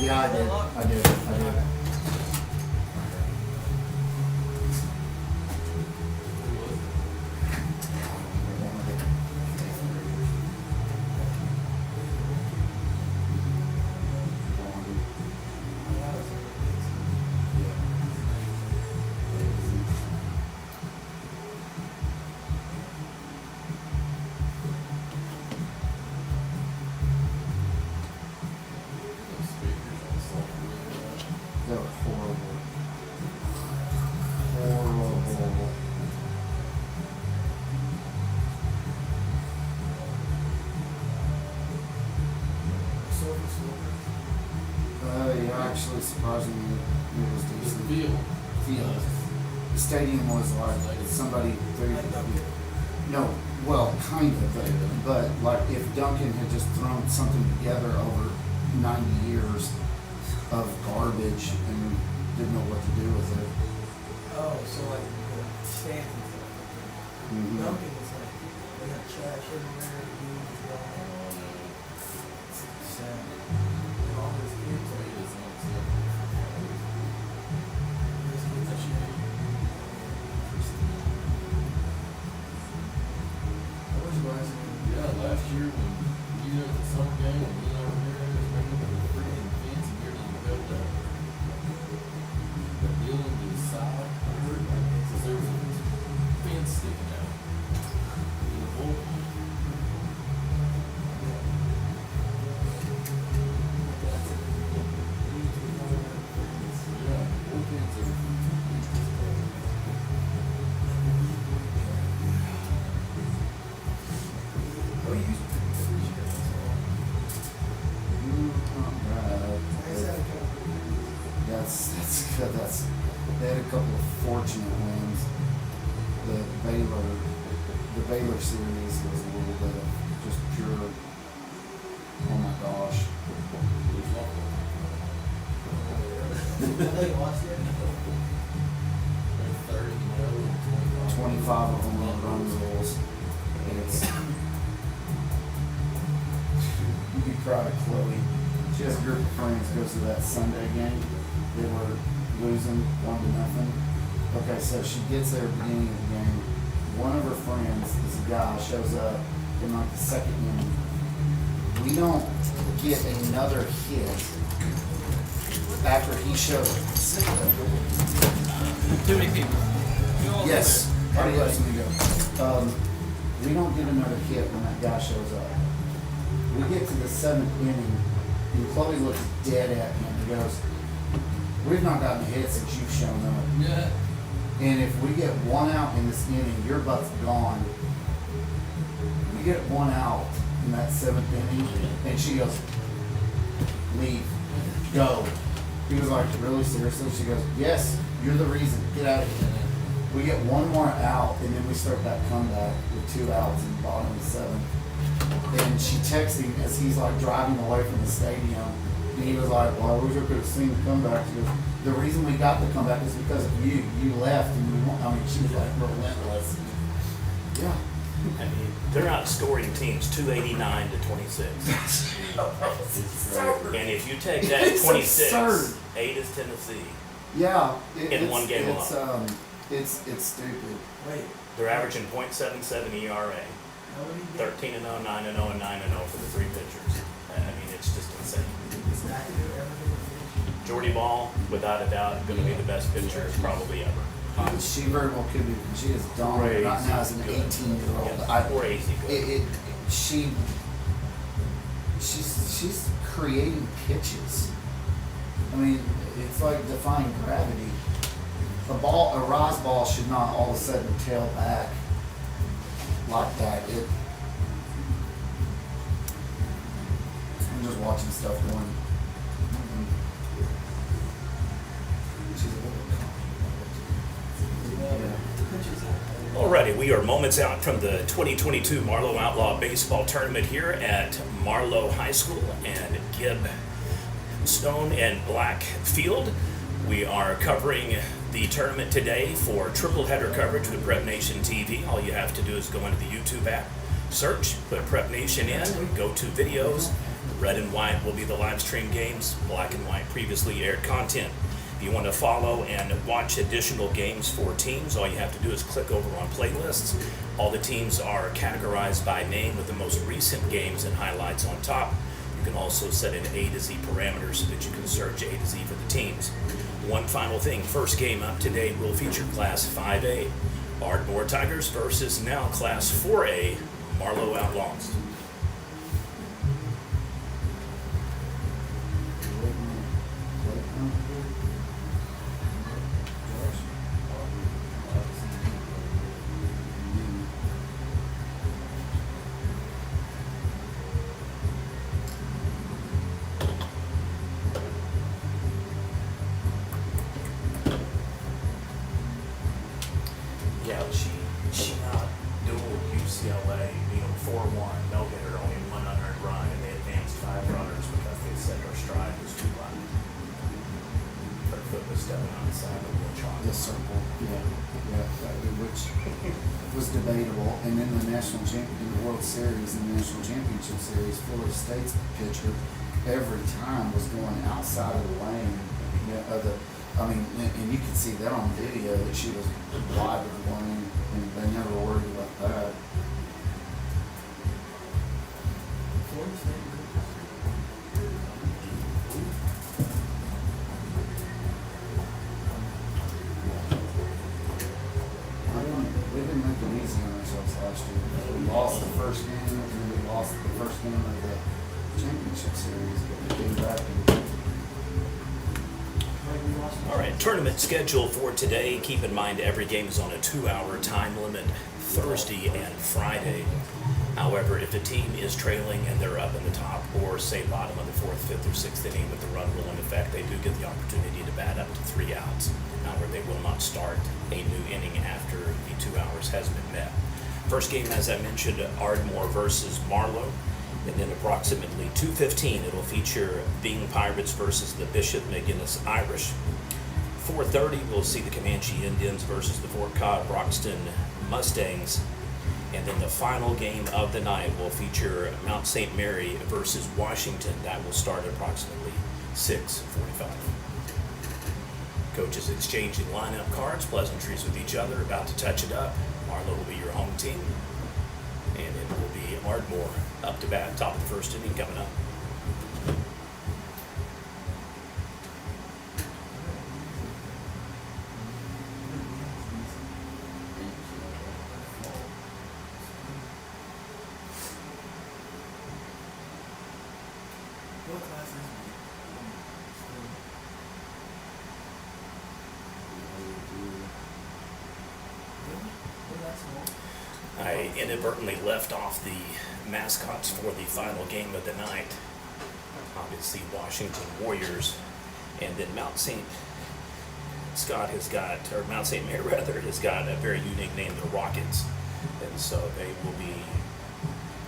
Yeah, I did. I did. That was horrible. Horrible. Yeah, actually, surprisingly, it was decent. Field. The stadium was like somebody threw. No, well, kind of, but like if Duncan had just thrown something together over 90 years of garbage and didn't know what to do with it. Oh, so like the stands and stuff. Mm-hmm. Duncan is like, we got trash everywhere, dudes, sad. And all those kids are those kids are shit. I wish last year. Yeah, last year when you were at the summer game and you over here, it was making the freaking fence and you're gonna build the building to the side. Because there was a fence sticking out. In the bullpen. Yeah, bullpens are. Oh, you used to appreciate it. That's good. They had a couple of fortunate wins. The Baylor series was a little bit of just pure. Oh my gosh. They lost it. 25 of them were run rules. It's you'd be proud of Chloe. She has a group of friends goes to that Sunday game. They were losing 1-0. Okay, so she gets there at the beginning of the game. One of her friends, this guy, shows up in like the second inning. We don't get another hit after he showed up. Too many people. Yes. Yes. We don't get another hit when that guy shows up. We get to the 7th inning, and Chloe looks dead at me and goes, "We've not gotten a hit since you've shown up. Yeah. And if we get one out in this inning, your butt's gone." We get one out in that 7th inning, and she goes, "Leave. Go." He was like, "Really? Seriously?" She goes, "Yes, you're the reason. Get out of here." We get one more out, and then we start that comeback with 2 outs in the bottom of the 7th. And she texts him as he's like driving away from the stadium. And he was like, "Well, I wish I could have seen the comeback." She goes, "The reason we got the comeback is because of you. You left and we won." I mean, she was like relentless. Yeah. I mean, they're outscoring teams 289 to 26. And if you take that It's 26, absurd. 8 is Tennessee. Yeah. In one game alone. It's stupid. Wait, They're averaging .77 ERA, nobody did. 13-0, 9-0, and 9-0 for the 3 pitchers. I mean, it's just insane. Is that who ever going to finish? Jordy Ball, without a doubt, going to be the best pitcher probably ever. She very well could be. She is dominant right now as an 18-year-old. Yeah, crazy good. She's creating pitches. I mean, it's like defying gravity. A rise ball should not all of a sudden tail back like that. I'm just watching stuff going. She's a little Alrighty, we are moments out from the 2022 Marlow Outlaw Baseball Tournament here at Marlow High School and Gibb Stone and Black Field. We are covering the tournament today for triple header coverage with Prep Nation TV. All you have to do is go into the YouTube app, search, put Prep Nation in, go to videos, Red and white will be the live stream games, black and white previously aired content. If you want to follow and watch additional games for teams, all you have to do is click over on playlists. All the teams are categorized by name with the most recent games and highlights on top. You can also set in A to Z parameters so that you can search A to Z for the teams. One final thing, first game up today will feature Class 5A, Ardmore Tigers versus now Class 4A, Marlow Outlaws. Yeah, she dueled UCLA, beat them 4-1, no hitter, only one unearned run, and they advanced 5 runners because they said her stride was too light. Her foot was stepping on the side of the chalk. The circle, which was debatable. And in the World Series, in the National Championship Series, Florida State's pitcher every time was going outside of the lane. And you can see that on video that she was wide of the lane, and they never worried about that. Florida State. We didn't make it easy on ourselves last year. We lost the first game, and then we lost the first game of the championship series, but we came back and All right, tournament schedule for today. Keep in mind every game is on a 2-hour time limit, Thursday and Friday. However, if a team is trailing and they're up in the top or say bottom of the 4th, 5th, or 6th inning with the run rule in effect, they do get the opportunity to bat up to 3 outs. However, they will not start a new inning after the 2 hours has been met. First game, as I mentioned, Ardmore versus Marlow. And then approximately 2:15, it'll feature Bing Pirates versus the Bishop McGinnis Irish. 4:30, we'll see the Comanche Indians versus the Fort Cobb Broxton Mustangs. And then the final game of the night will feature Mount St. Mary versus Washington. That will start at approximately 6:45. Coaches exchanging lineup cards, pleasantries with each other, about to touch it up. Marlow will be your home team. And it will be Ardmore up to bat, top of the first inning coming up. What class is it? I inadvertently left off the mascots for the final game of the night. Obviously, Washington Warriors, and then Mount St. Mary rather, has got a very unique name, the Rockets, and so they will be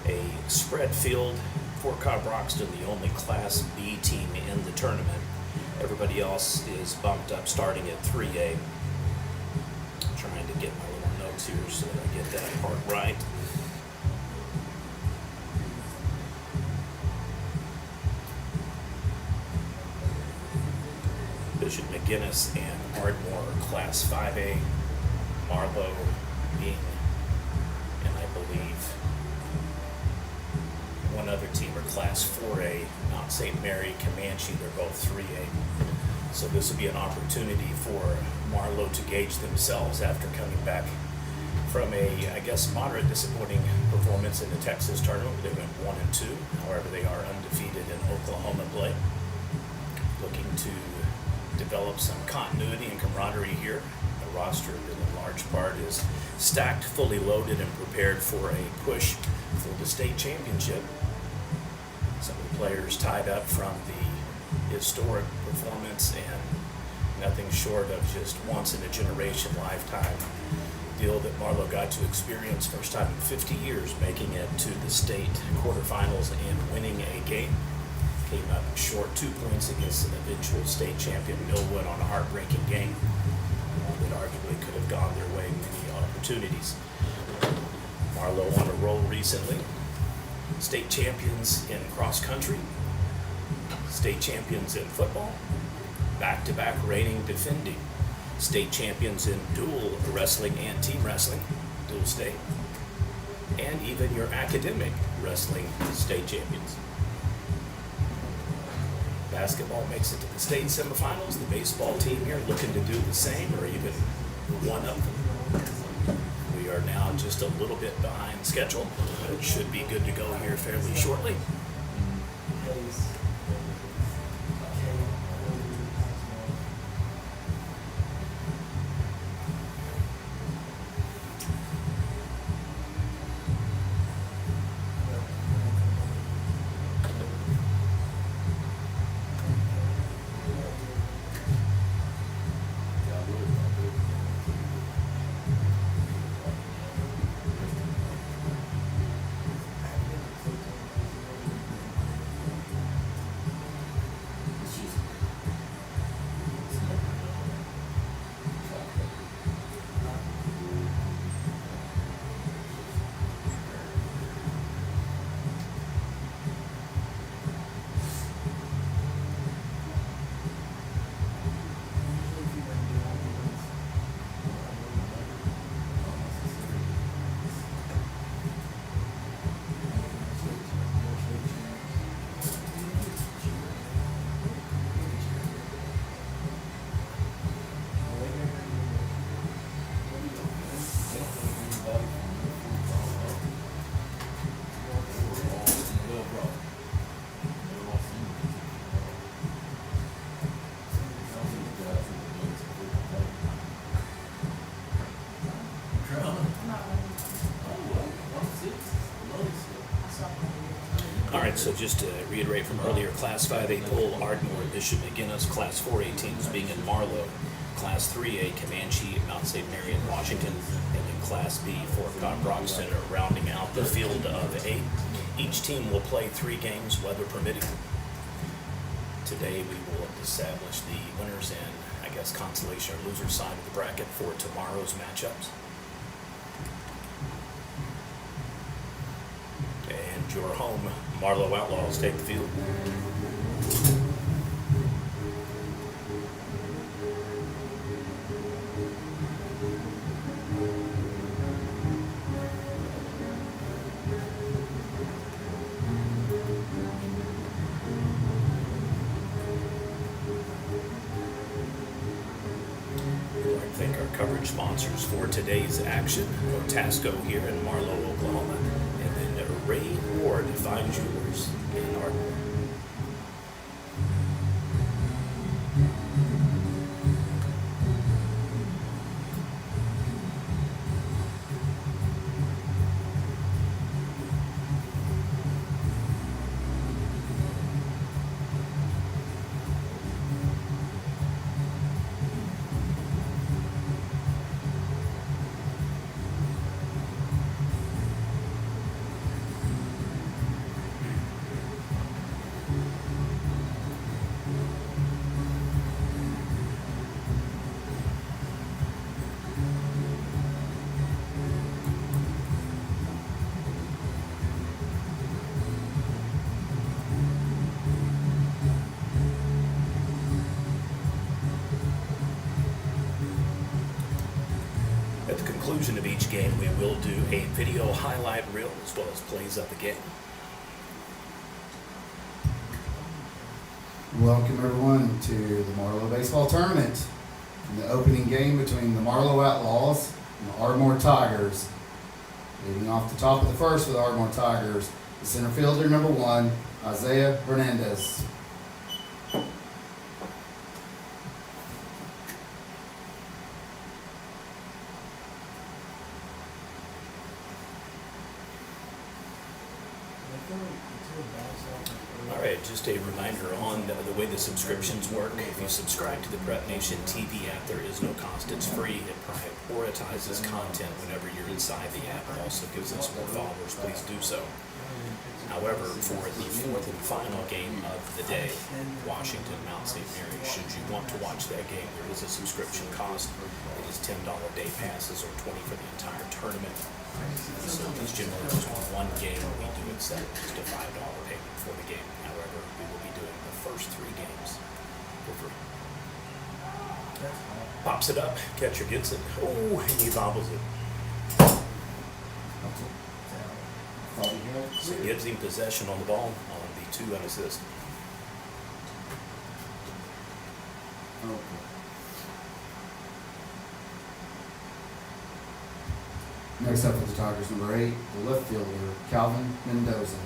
a spread field. Fort Cobb Broxton, the only Class B team in the tournament. Everybody else is bumped up starting at 3A. Trying to get my little notes here so that I get that part right. Bishop McGinnis and Ardmore are Class 5A. Marlow being, and I believe one other team are Class 4A. Mount St. Mary, Comanche, they're both 3A. So this will be an opportunity for Marlow to gauge themselves after coming back from a, I guess, moderate disappointing performance in the Texas tournament. They went 1-2. However, they are undefeated in Oklahoma play. Looking to develop some continuity and camaraderie here. The roster, in large part, is stacked, fully loaded, and prepared for a push for the state championship. Some of the players tied up from the historic performance and nothing short of just once in a generation lifetime deal that Marlow got to experience, first time in 50 years, making it to the state quarterfinals and winning a game. Came up short 2 points against an eventual state champion Millwood on a heartbreaking game that arguably could have gone their way many opportunities. Marlow on a roll recently. state champions in cross country, state champions in football, back-to-back reigning defending state champions in dual wrestling and team wrestling, dual state, and even your academic wrestling state champions. Basketball makes it to the state semifinals. The baseball team here looking to do the same or even one up them. We are now just a little bit behind schedule, but it should be good to go here fairly shortly. All right, so just to reiterate from earlier, Class 5A Pool, Ardmore, Bishop McGinnis, Class 4A teams being in Marlow, Class 3A Comanche, Mount St. Mary in Washington, and then Class B, Fort Scott, Broxton are rounding out the field of 8. Each team will play 3 games, weather permitting. Today we will establish the winners and, I guess, consolation or loser side of the bracket for tomorrow's matchups. And your home Marlow Outlaws take the field. We'd like to thank our coverage sponsors for today's action. Otasco here in Marlow, Oklahoma, and then Ray Ward Fine Jewelers in Ardmore. At the conclusion of each game, we will do a video highlight reel as well as plays of the game. Welcome everyone to the Marlow Baseball Tournament. In the opening game between the Marlow Outlaws and the Ardmore Tigers. Leading off the top of the first with the Ardmore Tigers, the center fielder number 1, Isaiah Hernandez. All right, just a reminder on the way the subscriptions work. If you subscribe to the Prep Nation TV app, there is no cost. It's free. It prioritizes content whenever you're inside the app. It also gives us more followers. Please do so. However, for the fourth and final game of the day, Washington, Mount St. Mary, should you want to watch that game, there is a subscription cost. It is $10 day passes or $20 for the entire tournament. So it's generally just one game. We do accept just a $5 payment for the game. However, we will be doing the first 3 games for free. Pops it up, catcher gets it. Oh, and he bobbles it. Thought he had. So it gives him possession on the ball on the 2 unassist. Okay. Next up for the Tigers, number 8, the left fielder, Calvin Mendoza.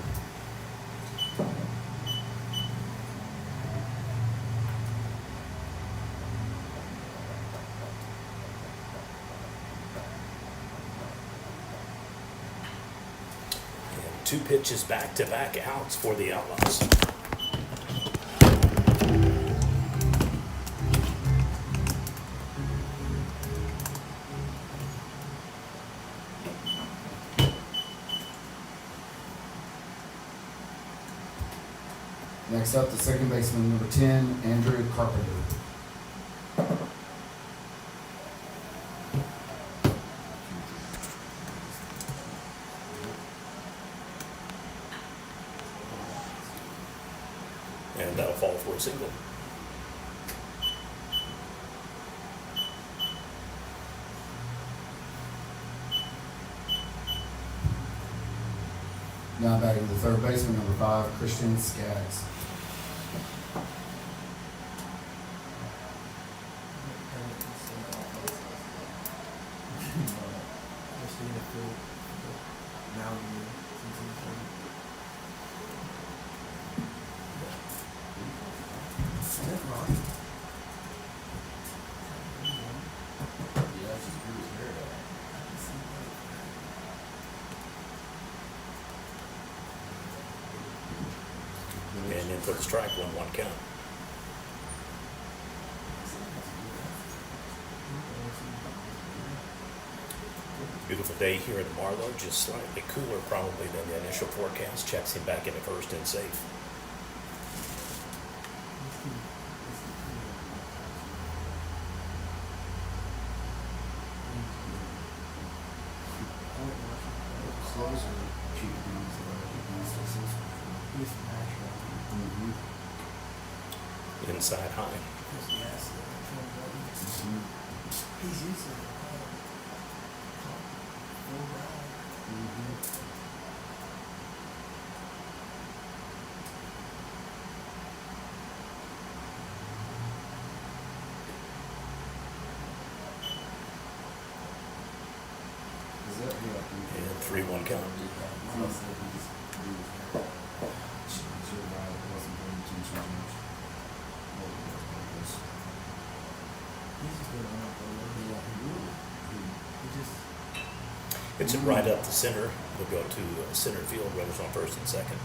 And 2 pitches back-to-back outs for the Outlaws. Next up, the second baseman, number 10, Andrew Carpenter. And that'll fall for a single. Now batting the third baseman, number 5, Christian Skaggs. And in for the strike, 1-1 count. Beautiful day here in Marlow, just slightly cooler probably than the initial forecast. Checks him back into first and safe. Closer, cheap things. Inside high. He's used to it. And 3-1 count. Hits it right up the center. We'll go to center field, runners on first and second.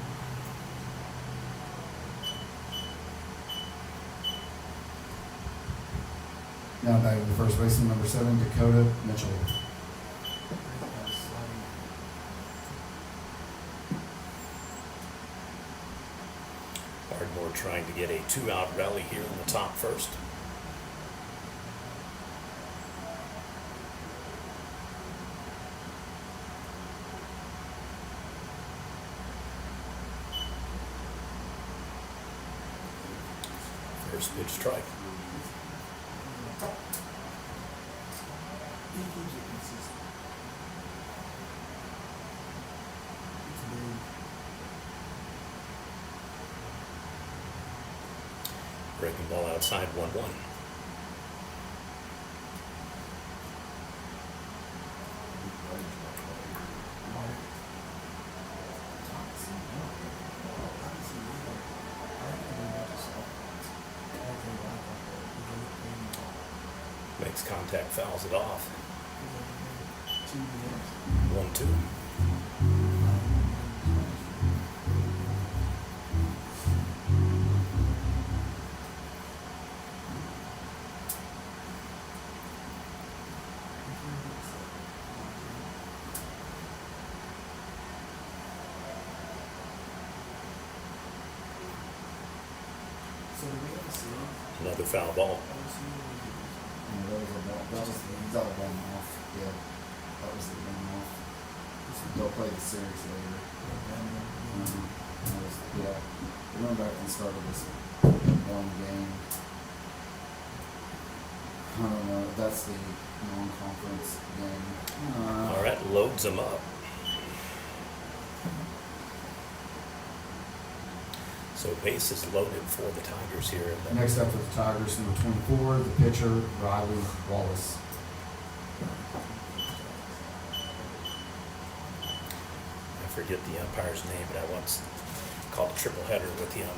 Now back to the first baseman, number 7, Dakota Mitchell. Ardmore trying to get a 2-out rally here in the top first. First pitch strike. He keeps it consistent. It's big. Breaking ball outside, 1-1. Makes contact, fouls it off. 1-2. So do we have a series? Another foul ball. Yeah, that was a ball. That was the one off. Yeah, that was the one off. They'll play the series later. That was, yeah, we went back and started this one game. I don't know. That's the non-conference game. All right, loads them up. So base is loaded for the Tigers here. Next up for the Tigers, number 24, the pitcher, Riley Wallace. I forget the umpire's name, but I once called a triple header with him.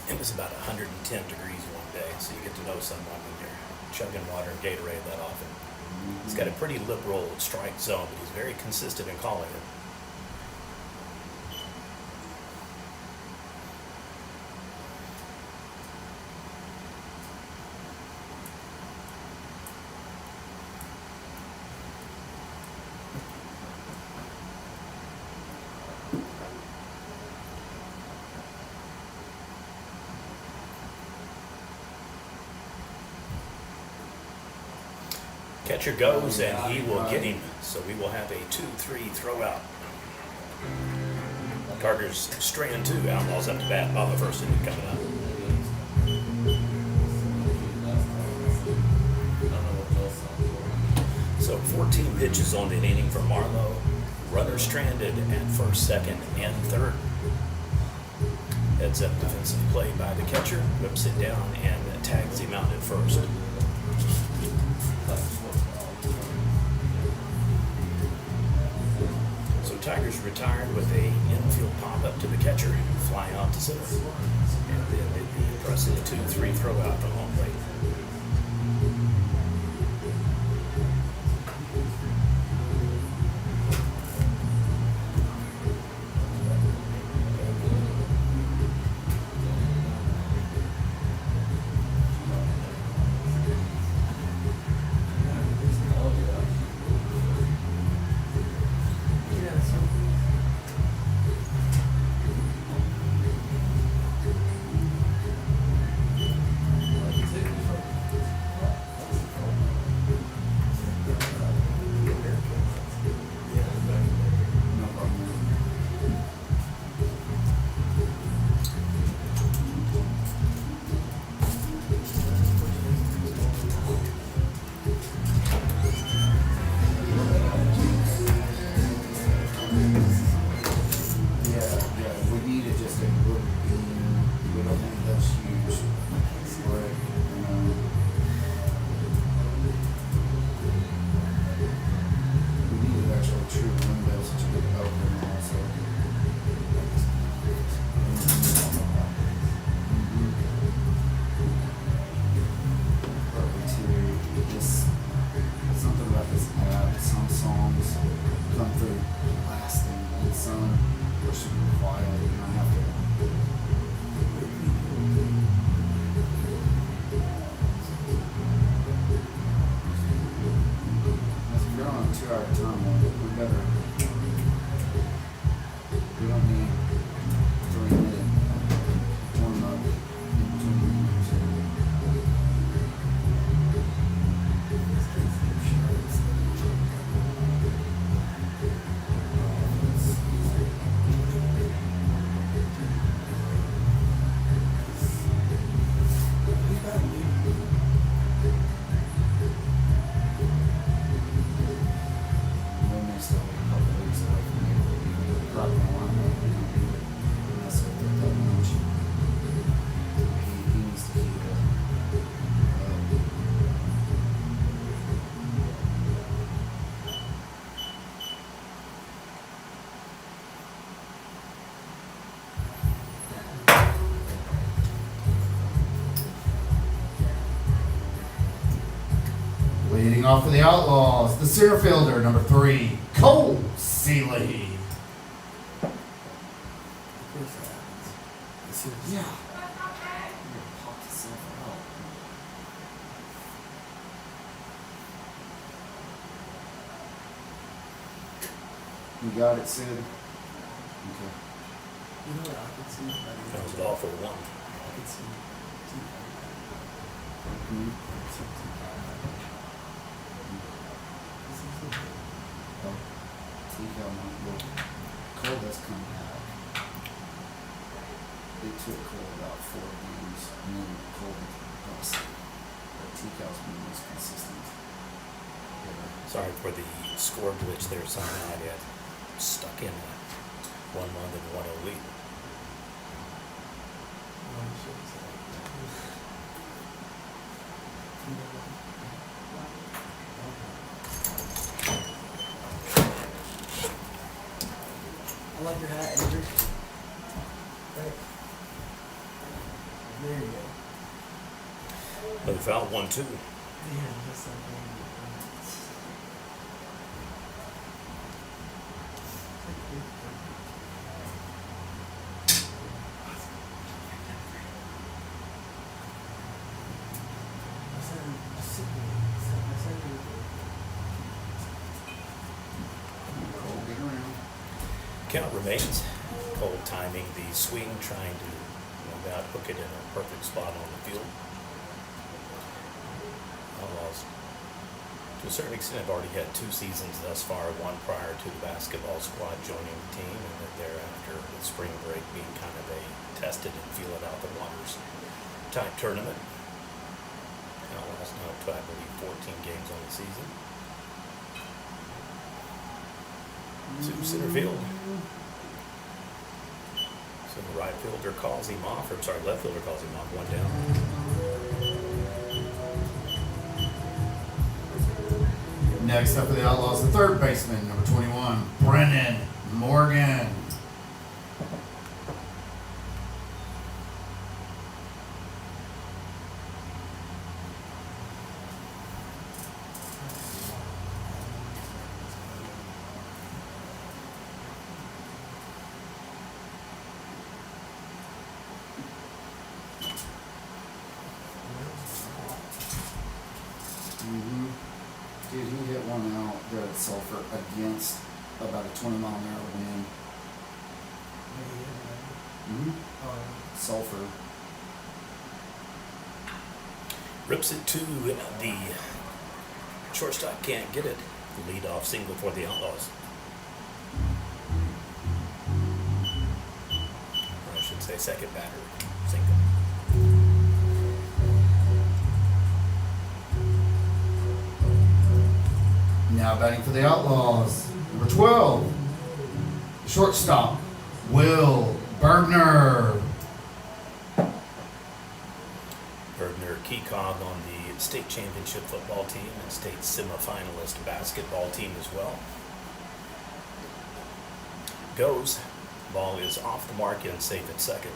It was about 110 degrees one day, so you get to know someone when you're chugging water and Gatorade that often. He's got a pretty liberal strike zone, but he's very consistent in calling it. Catcher goes, and he will get him. So we will have a 2-3 throw out. Carter's strand 2. Outlaws up to bat. Ball the first inning coming up. So 14 pitches on the inning for Marlow. Runner stranded at first, second, and third. Heads up defensive play by the catcher. Whips it down and tags him out at first. Tigers retired with a infield pop up to the catcher, fly out to center, and then did the impressive 2-3 throw out to home plate. Leading off for the Outlaws, the center fielder, number 3, Cole Seeley. Yeah. You got it, Sid? Okay. You know what I could see? That was all for one. could see Hmm? Oh, T-Cal might look. Cole does come back. It took Cole about 4 games, and then Cole was, but T-Cal's been the most consistent hitter. Sorry for the score glitch there. Somehow I got stuck in 1 month and 1 a week. one shows that. I like your hat, Andrew. Right. There you go. Another foul, 1-2. Yeah, just like Cole, get around. Count remains. Cole timing the swing, trying to about hook it in a perfect spot on the field. Outlaws, to a certain extent, have already had 2 seasons thus far, one prior to the basketball squad joining the team, and then thereafter with spring break being kind of a tested and feel it out the waters type tournament. Outlaws now up to, I believe, 14 games on the season. To center field. So the right fielder calls him off, or sorry, left fielder calls him off, 1 down. Next up for the Outlaws, the third baseman, number 21, Brennan Morgan. Mm-hmm. Dude, he hit one out there at Sulphur against about a 20-mile-an-hour wind. Mm-hmm. Sulphur. Rips it to the shortstop, can't get it. Lead off single for the Outlaws. Or I should say second batter, single. Now batting for the Outlaws, number 12, the shortstop, Will Bergner. Bergner, key cog on the state championship football team and state semifinalist basketball team as well. Goes. Ball is off the mark and safe at second.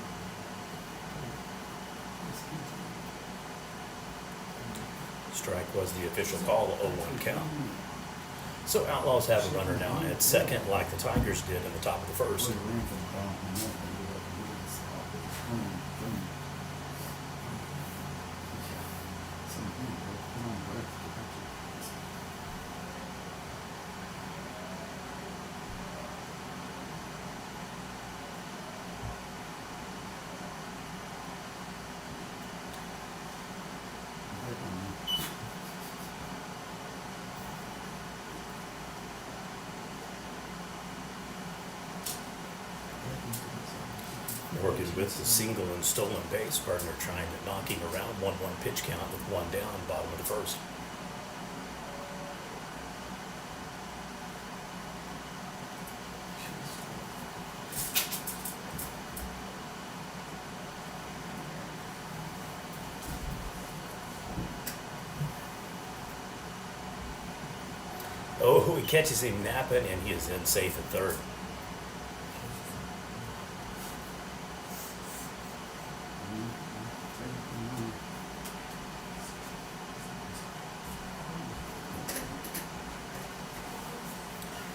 Strike was the official call, 0-1 count. So Outlaws have a runner now at second, like the Tigers did in the top of the first. Work is with the single and stolen base. Partner trying to knock him around. 1-1 pitch count with 1 down, bottom of the first. Oh, he catches him napping, and he is in safe at third.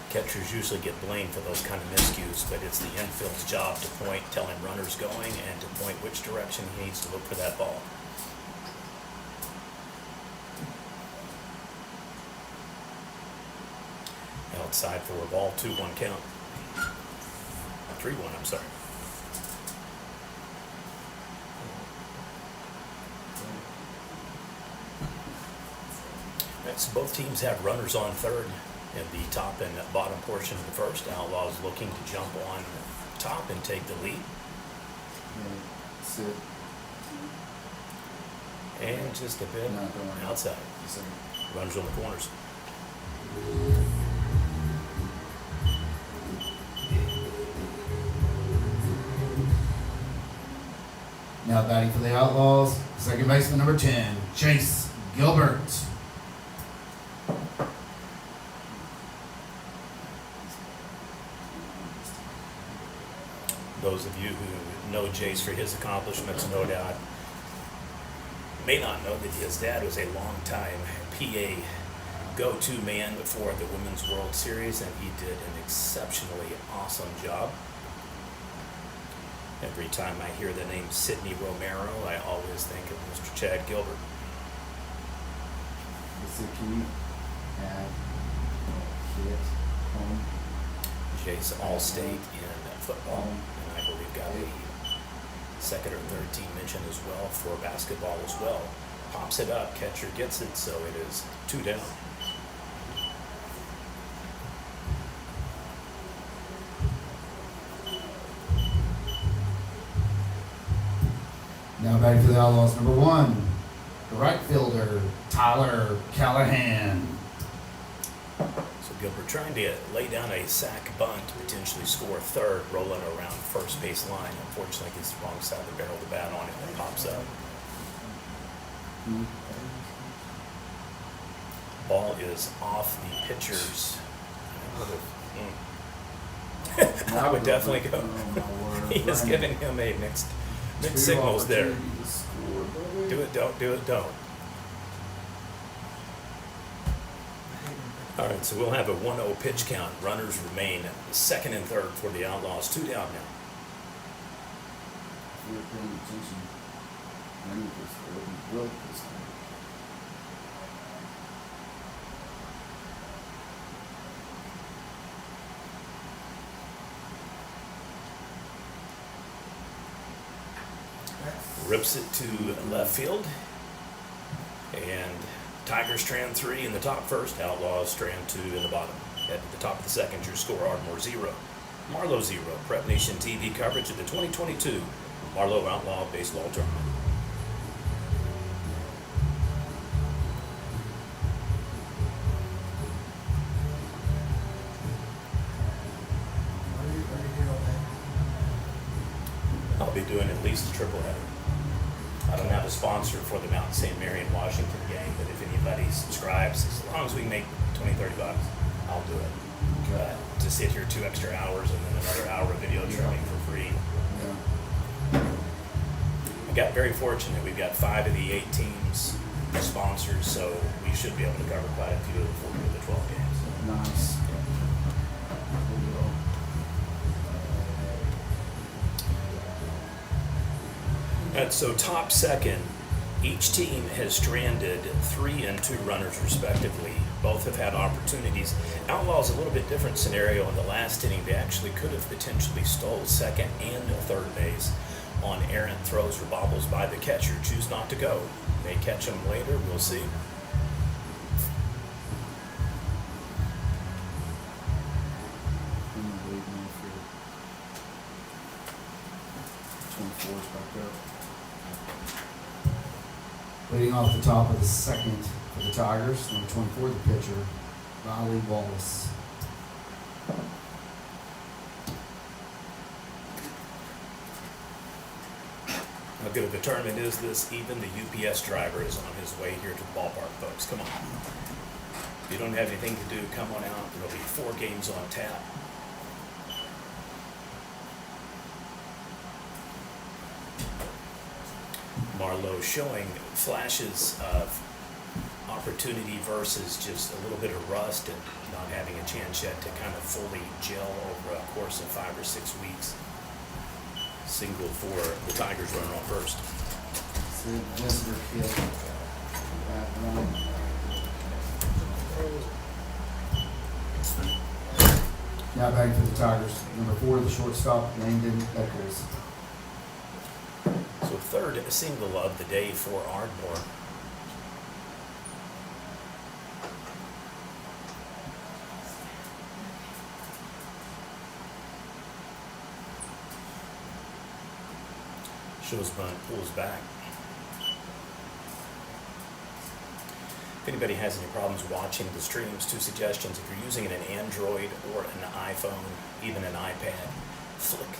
Catchers usually get blamed for those kind of miscues, but it's the infield's job to point, tell him runner's going, and to point which direction he needs to look for that ball. Outside for a ball, 2-1 count. 3-1, I'm sorry. right, so both teams have runners on third in the top and bottom portion of the first. Outlaws looking to jump on top and take the lead. Yeah, sit. And just a bit No, don't worry. outside. Just a second. Runners on the corners. Now batting for the Outlaws, second baseman number 10, Chase Gilbert. Those of you who know Jace for his accomplishments, no doubt, may not know that his dad was a longtime PA go-to man for the Women's World Series, and he did an exceptionally awesome job. Every time I hear the name Sidney Romero, I always think of Mr. Chad Gilbert. It's a key. Have hit home. Jace All-State in football, and I believe got a second or third team mention as well for basketball as well. Pops it up, catcher gets it, so it is 2 down. Now back to the Outlaws, number 1, the right fielder, Tyler Callahan. So Gilbert trying to lay down a sack bunt to potentially score third, rolling around first base line. Unfortunately, gets the wrong side of the barrel of the bat on it and pops up. Ball is off the pitcher's. I would definitely go. He is giving him a mixed signals there. Do it, don't, do it, don't. All right, so we'll have a 1-0 pitch count. Runners remain second and third for the Outlaws. 2 down now. If you're paying attention, I need this, I wouldn't will this time. Rips it to left field. And Tigers strand 3 in the top first. Outlaws strand 2 in the bottom. At the top of the second, your score, Ardmore 0. Marlow 0. Prep Nation TV coverage of the 2022 Marlow Outlaw Baseball Tournament. What do you do on that? I'll be doing at least a triple header. I don't have a sponsor for the Mount St. Mary and Washington game, but if anybody subscribes, as long as we can make 20, 30 bucks, I'll do it. To sit here 2 extra hours and then another hour of video trimming for free. Yeah. We got very fortunate. We've got 5 of the 8 teams sponsors, so we should be able to cover quite a few of the 12 games. Nice. And so top second, each team has stranded 3 and 2 runners respectively. Both have had opportunities. Outlaws a little bit different scenario in the last inning. They actually could have potentially stole second and third base on errant throws or bobbles by the catcher. Choose not to go. May catch them later. We'll see. Leading off the top of the second for the Tigers, number 24, the pitcher, Riley Wallace. How good of a tournament is this? Even the UPS driver is on his way here to the ballpark, folks. Come on. If you don't have anything to do, come on out. There'll be 4 games on tap. Marlow showing flashes of opportunity versus just a little bit of rust and not having a chance yet to kind of fully gel over a course of 5 or 6 weeks. Single for the Tigers runner on first. It's a visitor kid. Now batting for the Tigers, number 4, the shortstop, Landon Eccles. So third single of the day for Ardmore. Shows bunt, pulls back. If anybody has any problems watching the streams, two suggestions. If you're using an Android or an iPhone, even an iPad, flick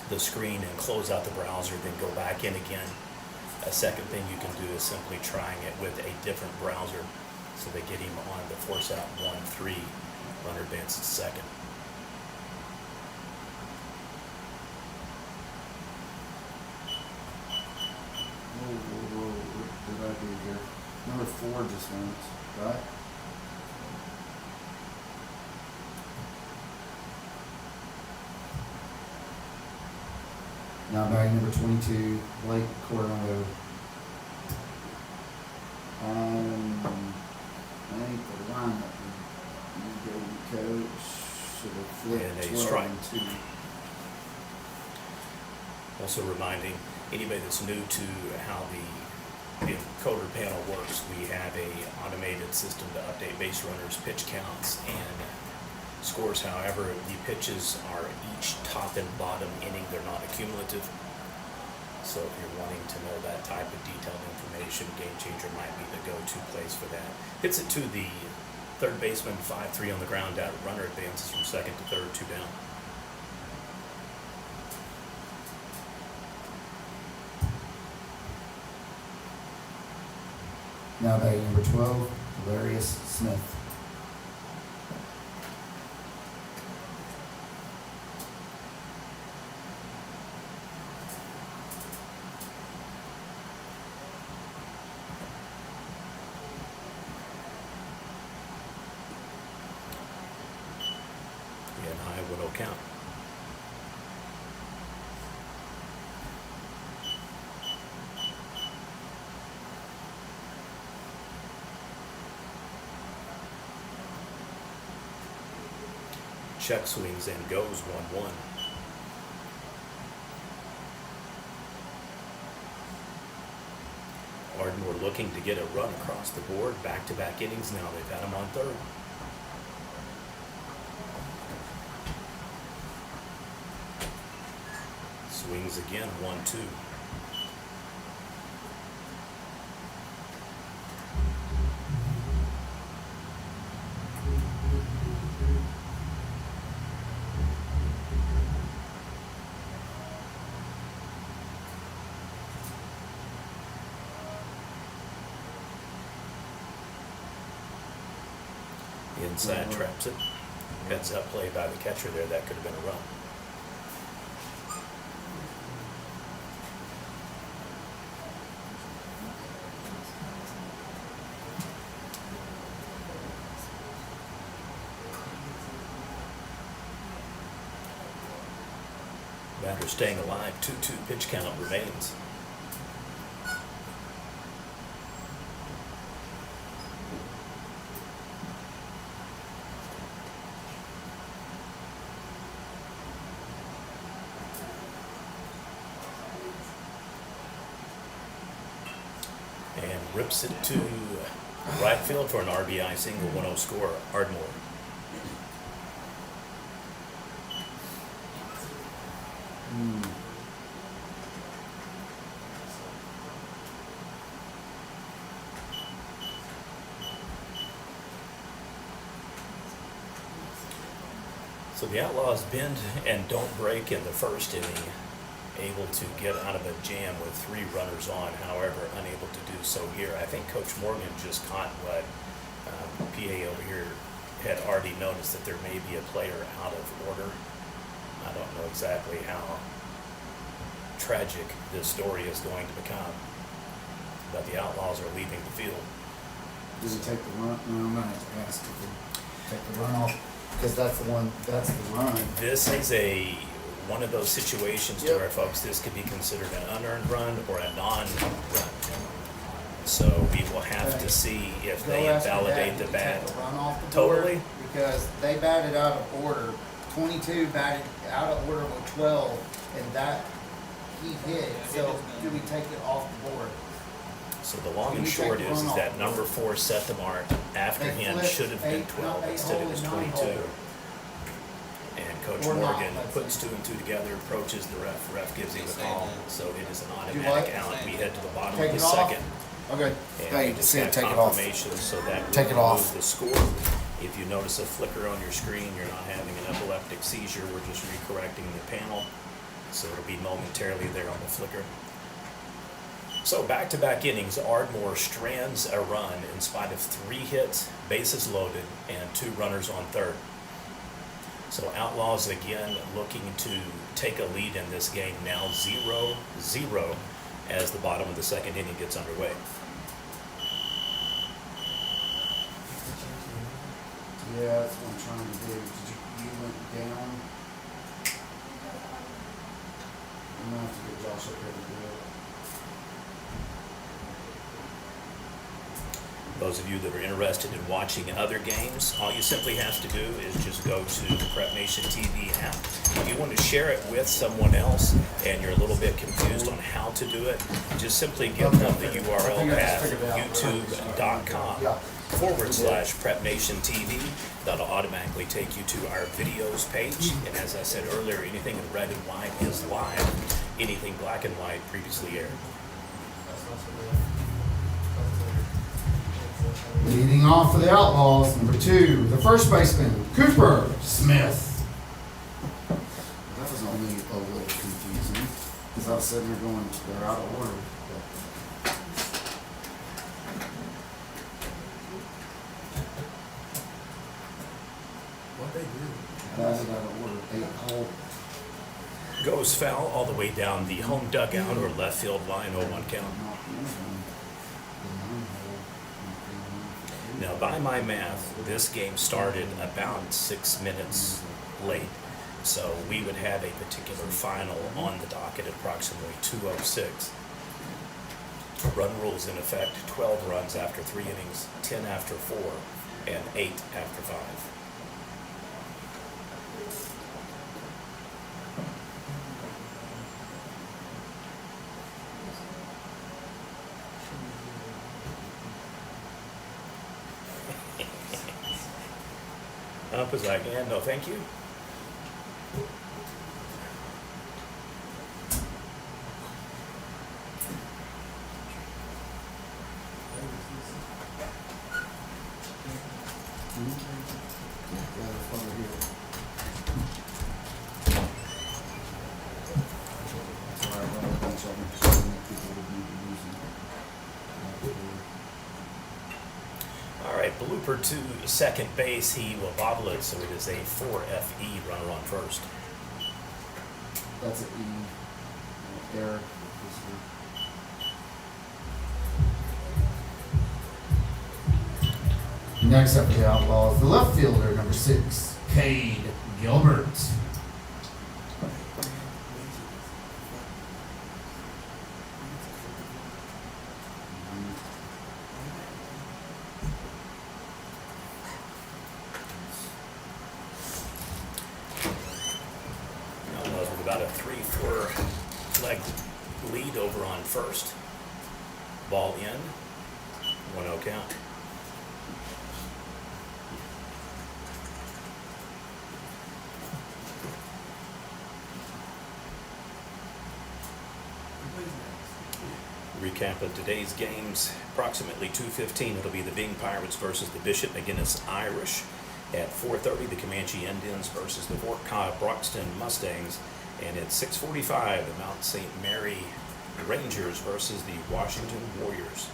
the screen and close out the browser, then go back in again. A second thing you can do is simply trying it with a different browser. So they get him on the force out 1-3, runner advances second. Whoa, what did I do here? Number 4 just went, right? Now batting number 22, Blake Coronado. I think the lineup, you go coach, should have flipped And a 12 strike. and 2. Also reminding anybody that's new to how the encoder panel works, we have a automated system to update base runners, pitch counts, and scores. However, the pitches are each top and bottom inning. They're not accumulative. So if you're wanting to know that type of detailed information, Game Changer might be the go-to place for that. Hits it to the third baseman, 5-3 on the ground out. Runner advances from second to third, 2 down. Now batting number 12, Valerius Smith. And high 1-0 count. Check swings and goes 1-1. Ardmore looking to get a run across the board. Back-to-back innings now. They've had him on third. Swings again, 1-2. Inside traps it. Heads up play by the catcher there. That could have been a run. Batter staying alive. 2-2 pitch count remains. And rips it to right field for an RBI single, 1-0 score. Ardmore. So the Outlaws bend and don't break in the first inning, able to get out of a jam with 3 runners on, however, unable to do so here. I think Coach Morgan just caught what PA over here had already noticed, that there may be a player out of order. I don't know exactly how tragic this story is going to become, but the Outlaws are leaving the field. Does he take the run? No, I'm gonna have to ask if he take the run off, because that's the run. This is one of those situations to Yep. where, folks, this could be considered an unearned run or a non-run. So we will have to see if they Go ask your invalidate dad, the did he bat. take a run off the board? Totally. Because they batted out of order. 22 batted out of order with 12, and that he hit. So do we take it off the board? So the long Can and we take short the is run off that the number board? 4 set the mark. After They him flipped should have been 12, eight instead it was hole and 22. nine hole. And Coach Or not, Morgan that's puts two and two together, approaches the ref gives him the Say call, that. so it is an what? automatic out. We head to the bottom Take of it the off? second. Okay. And Hey, we just see it, got take it off. confirmation, so that will Take it off. remove the score. If you notice a flicker on your screen, you're not having an epileptic seizure, we're just recorrecting the panel. So it'll be momentarily there on the flicker. So back-to-back innings, Ardmore strands a run in spite of 3 hits, bases loaded, and 2 runners on third. So Outlaws again looking to take a lead in this game, now 0-0 as the bottom of the second inning gets underway. Yeah, that's what I'm trying to do. You went down. I'm gonna have to get Josh up here to do it. Those of you that are interested in watching other games, all you simply have to do is just go to the Prep Nation TV app. If you want to share it with someone else and you're a little bit confused on how to do it, just simply give them the URL at youtube.com/Prep Nation TV. That'll automatically take you to our videos page. And as I said earlier, anything in red and white is live. Anything black and white previously aired. Leading off for the Outlaws, number 2, the first baseman, Cooper Smith. That was only a little confusing, because I was sitting there going, they're out of order. What'd they do? That's out of order. 8 hole. Goes foul all the way down the home dugout or left field line, 0-1 count. Now, by my math, this game started about 6 minutes late. So we would have a particular final on the docket at approximately 2:06. Run rules in effect, 12 runs after 3 innings, 10 after 4, and 8 after 5. Up was like, yeah, no thank you. All right, blooper to second base. He will bobble it, so it is a 4-FE runner on first. That's an E. Error. Next up for the Outlaws, the left fielder, number 6, Cade Gilbert. Outlaws with about a 3-4 leg lead over on first. Ball in, 1-0 count. Recap of today's games, approximately 2:15, it'll be the Bing Pirates versus the Bishop McGinnis Irish. At 4:30, the Comanche Indians versus the Fort Cobb Broxton Mustangs. And at 6:45, the Mount St. Mary Rangers versus the Washington Warriors.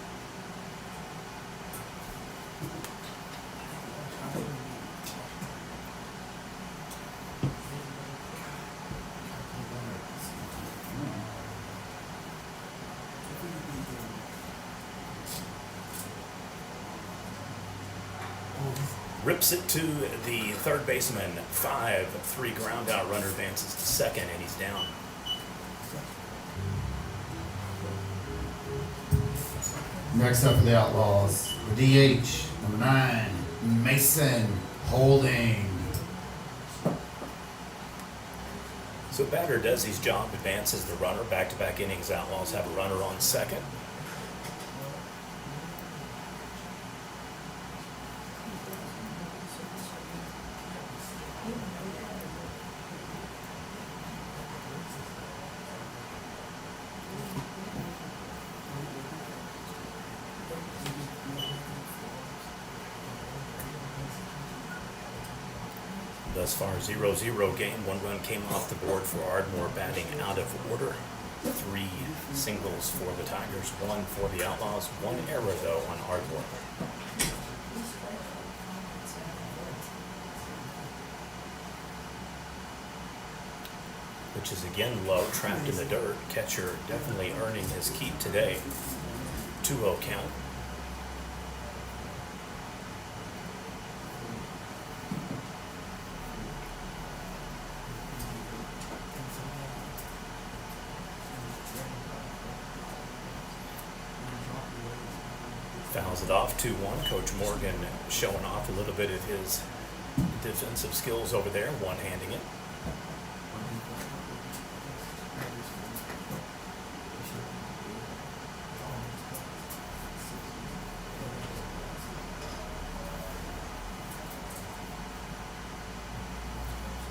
Rips it to the third baseman, 5-3 ground out, runner advances to second, and he's down. Next up for the Outlaws, the DH, number 9, Mason Holding. So batter does his job, advances the runner, back-to-back innings. Outlaws have a runner on second. Thus far, 0-0 game. 1 run came off the board for Ardmore, batting out of order. 3 singles for the Tigers, 1 for the Outlaws. 1 error, though, on Ardmore. Which is again low, trapped in the dirt. Catcher definitely earning his keep today. 2-0 count. Fouls it off, 2-1. Coach Morgan showing off a little bit of his defensive skills over there, one-handing it.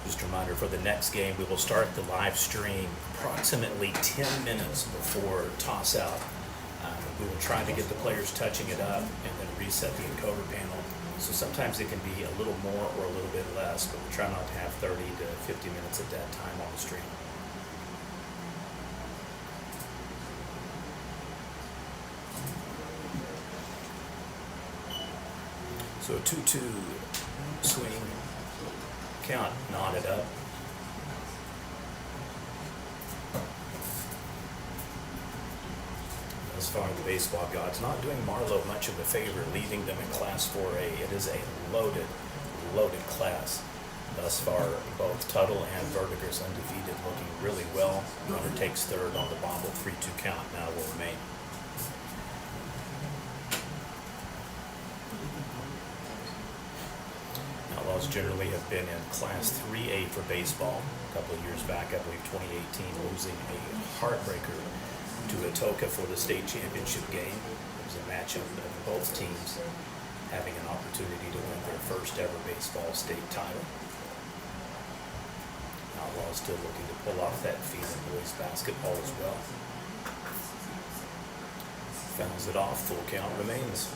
Just a reminder, for the next game, we will start the live stream approximately 10 minutes before toss-out. We will try to get the players touching it up and then reset the encoder panel. So sometimes it can be a little more or a little bit less, but we try not to have 30 to 50 minutes at that time on the stream. So a 2-2 swing count, knotted up. As far as the baseball gods, not doing Marlow much of a favor, leaving them in Class 4A. It is a loaded class. Thus far, both Tuttle and Vertiger's undefeated, looking really well. Runner takes third on the bobble, 3-2 count now will remain. Outlaws generally have been in Class 3A for baseball. A couple of years back, I believe 2018, losing a heartbreaker to Atoka for the state championship game. It was a matchup of both teams having an opportunity to win their first ever baseball state title. Outlaws still looking to pull off that feat in boys basketball as well. Fouls it off, full count remains.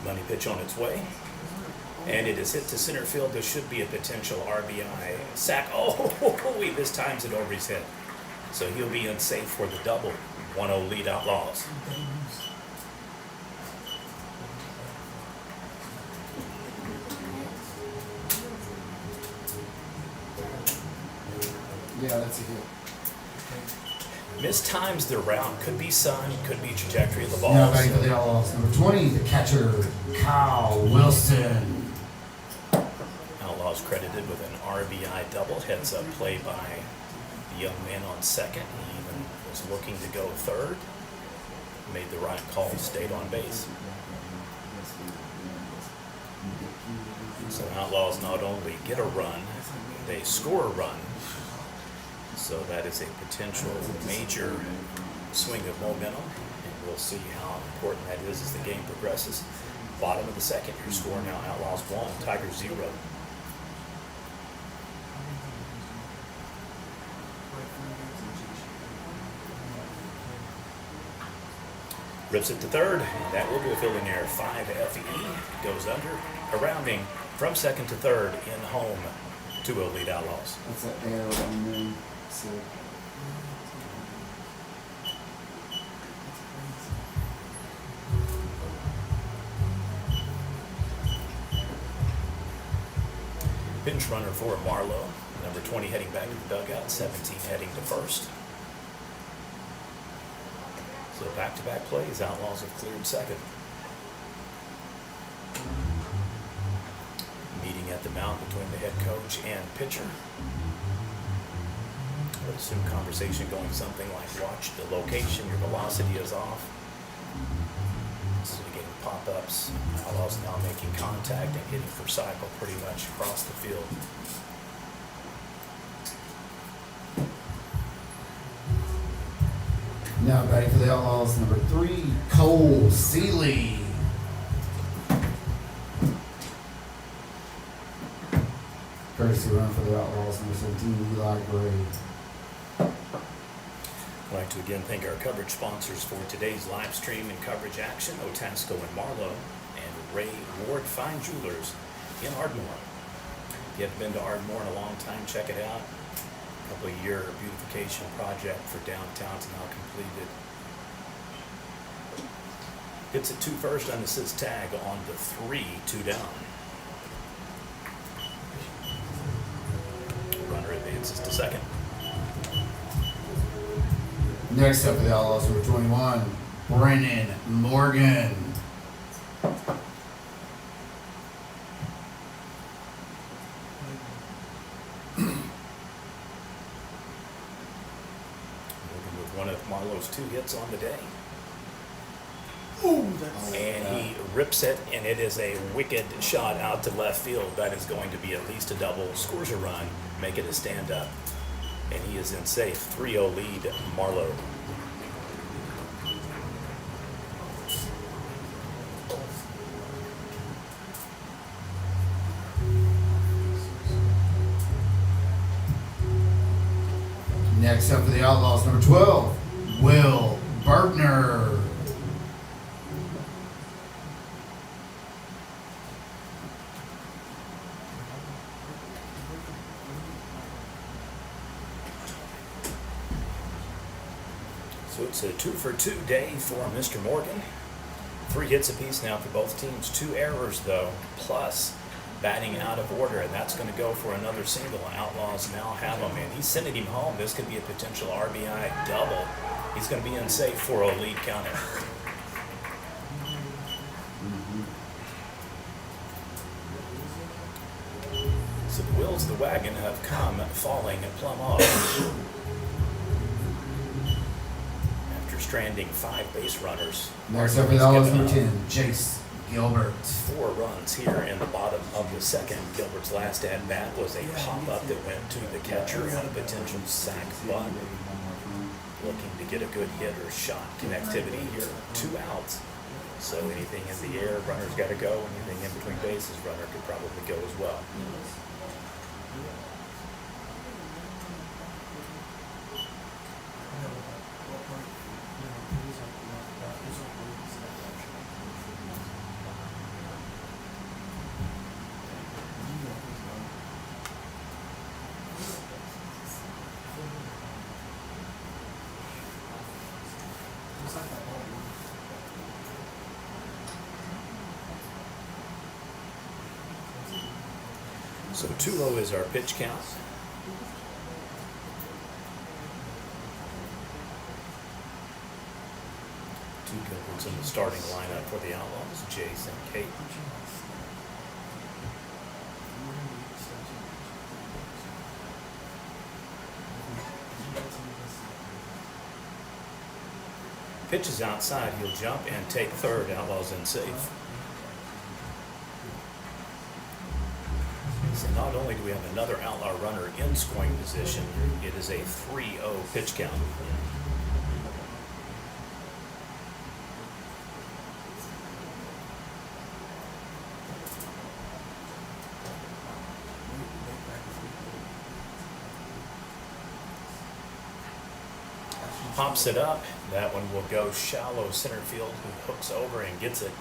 Money pitch on its way, and it is hit to center field. There should be a potential RBI sack. Oh, he mistimes it over his head. So he'll be unsafe for the double. 1-0 lead Outlaws. Yeah, that's a hit. Mistimes the route. Could be sun, could be trajectory of the ball. Now ready for the Outlaws. Number 20, the catcher, Kyle Wilson. Outlaws credited with an RBI double. Heads up play by the young man on second. He even was looking to go third. Made the right call, stayed on base. So Outlaws not only get a run, they score a run. So that is a potential major swing of momentum, and we'll see how important that is as the game progresses. Bottom of the second, your score now, Outlaws 1, Tigers 0. Rips it to third, and that will be a fielding error. 5 FE goes under, a rounding from second to third in home. 2-0 lead Outlaws. That's an arrow on there. So. Pinch runner for Marlow. Number 20 heading back to the dugout, 17 heading to first. So back-to-back plays, Outlaws have cleared second. Meeting at the mound between the head coach and pitcher. I would assume conversation going something like, watch the location, your velocity is off. So you're getting pop-ups. Outlaws now making contact and hitting for cycle pretty much across the field. Now batting for the Outlaws, number 3, Cole Seeley. players to run for the Outlaws. Number 17, Eli Gray. I'd like to again thank our coverage sponsors for today's live stream and coverage action, Otasco and Marlow, and Ray Ward Fine Jewelers in Ardmore. If you haven't been to Ardmore in a long time, check it out. A couple of year beautification project for downtown's now completed. Hits it 2 first, unassist tag on the 3, 2 down. Runner advances to second. Next up for the Outlaws, number 21, Brennan Morgan. Morgan with one of Marlow's 2 hits on the day. Ooh, that's And he rips it, and it is a wicked shot out to left field. That is going to be at least a double, scores a run, make it a stand-up. And he is in safe. 3-0 lead, Marlow. Next up for the Outlaws, number 12, Will Bergner. So it's a 2-for-2 day for Mr. Morgan. 3 hits apiece now for both teams. 2 errors, though, plus batting out of order, and that's going to go for another single. Outlaws now have him, and he's sending him home. This could be a potential RBI double. He's going to be in safe 4-0 lead counting. So the wheels of the wagon have come falling plumb off. After stranding 5 base runners. Next up for the Outlaws, number 10, Jace Gilbert. 4 runs here in the bottom of the second. Gilbert's last at bat was a pop-up that went to the catcher on a potential sac bunt. Looking to get a good hit or shot connectivity here. 2 outs. So anything in the air, runner's got to go. Anything in between bases, runner could probably go as well. So 2-0 is our pitch count. Two Gilberts in the starting lineup for the Outlaws, Jace and Kate. Pitch is outside, he'll jump and take third. Outlaws in safe. So not only do we have another outlaw runner in scoring position, it is a 3-0 pitch count. Pops it up. That one will go shallow center field, who hooks over and gets it.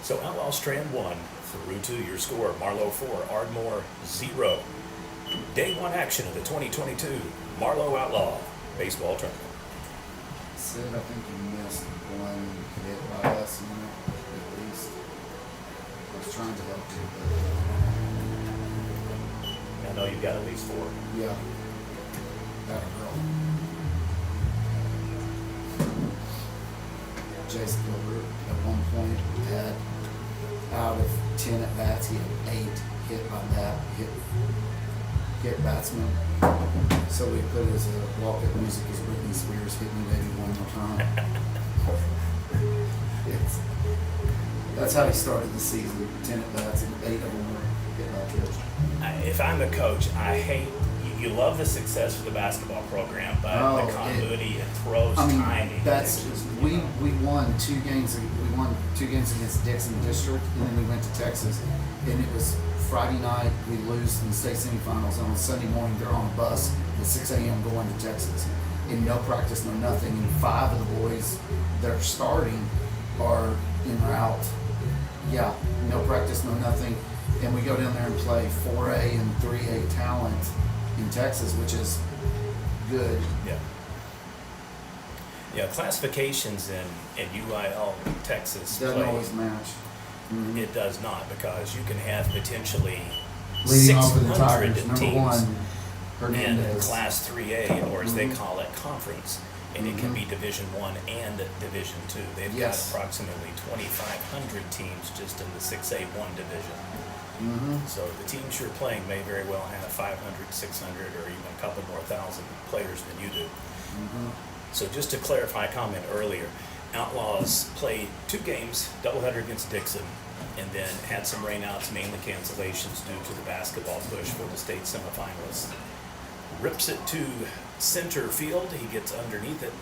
So Outlaw Strand 1 through 2, your score, Marlow 4, Ardmore 0. Day 1 action of the 2022 Marlow Outlaw Baseball Tournament. Sid, I think you missed one hit by us, at least. I was trying to help you, I know you've got at least 4. but yeah. That girl. Jason Gilbert at one point had, out of 10 at bats, he had 8 hit batsmen. So we put it as a walk-up music as Britney Spears hit me baby one more time. That's how he started the season. 10 at bats and 8 of them were hit by pitch. If I'm a coach, I hate you you love the success of the basketball program, but Oh, the continuity and throws, I mean, timing. that's it's just, we won 2 games. We won 2 games against Dixon District, and then we went to Texas. And it was Friday night. We lose in the state semifinals, and on Sunday morning they're on a bus at 6 a.m. going to Texas. And no practice, no nothing. And 5 of the boys that are starting are en route. Yeah, no practice, no nothing. And we go down there and play 4A and 3A talent in Texas, which is good. Yeah. Yeah, classifications in UIL Texas Doesn't play, always match. Mhm. it does not, because you can have potentially Leading off with the 600 Tigers, number teams 1, in Hernandez. Class 3A, or as they Mhm. call it, conference, and it can Mhm. be Division 1 and Division 2. They've Yes. got approximately 2,500 teams just in the 6A1 division. Mhm. So the teams you're playing may very well have 500, 600, or even a couple more thousand players than you do. Mhm. So just to clarify a comment earlier, Outlaws played 2 games, doubleheader against Dixon, and then had some rainouts, mainly cancellations due to the basketball push for the state semifinalists. Rips it to center field, he gets underneath it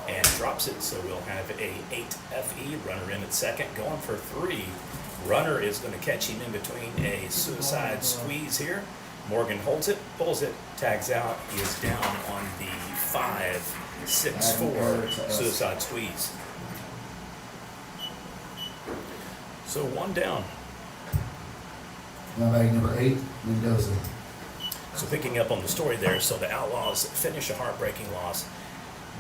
and drops it, so we'll have a 8 FE, runner in at second, going for 3. Runner is going to catch him in between a suicide squeeze here. Morgan holds it, pulls it, tags out. He is down on the 5-6-4 suicide squeeze. So 1 down. Now bag number 8, Mendoza. So picking up on the story there, so the Outlaws finish a heartbreaking loss,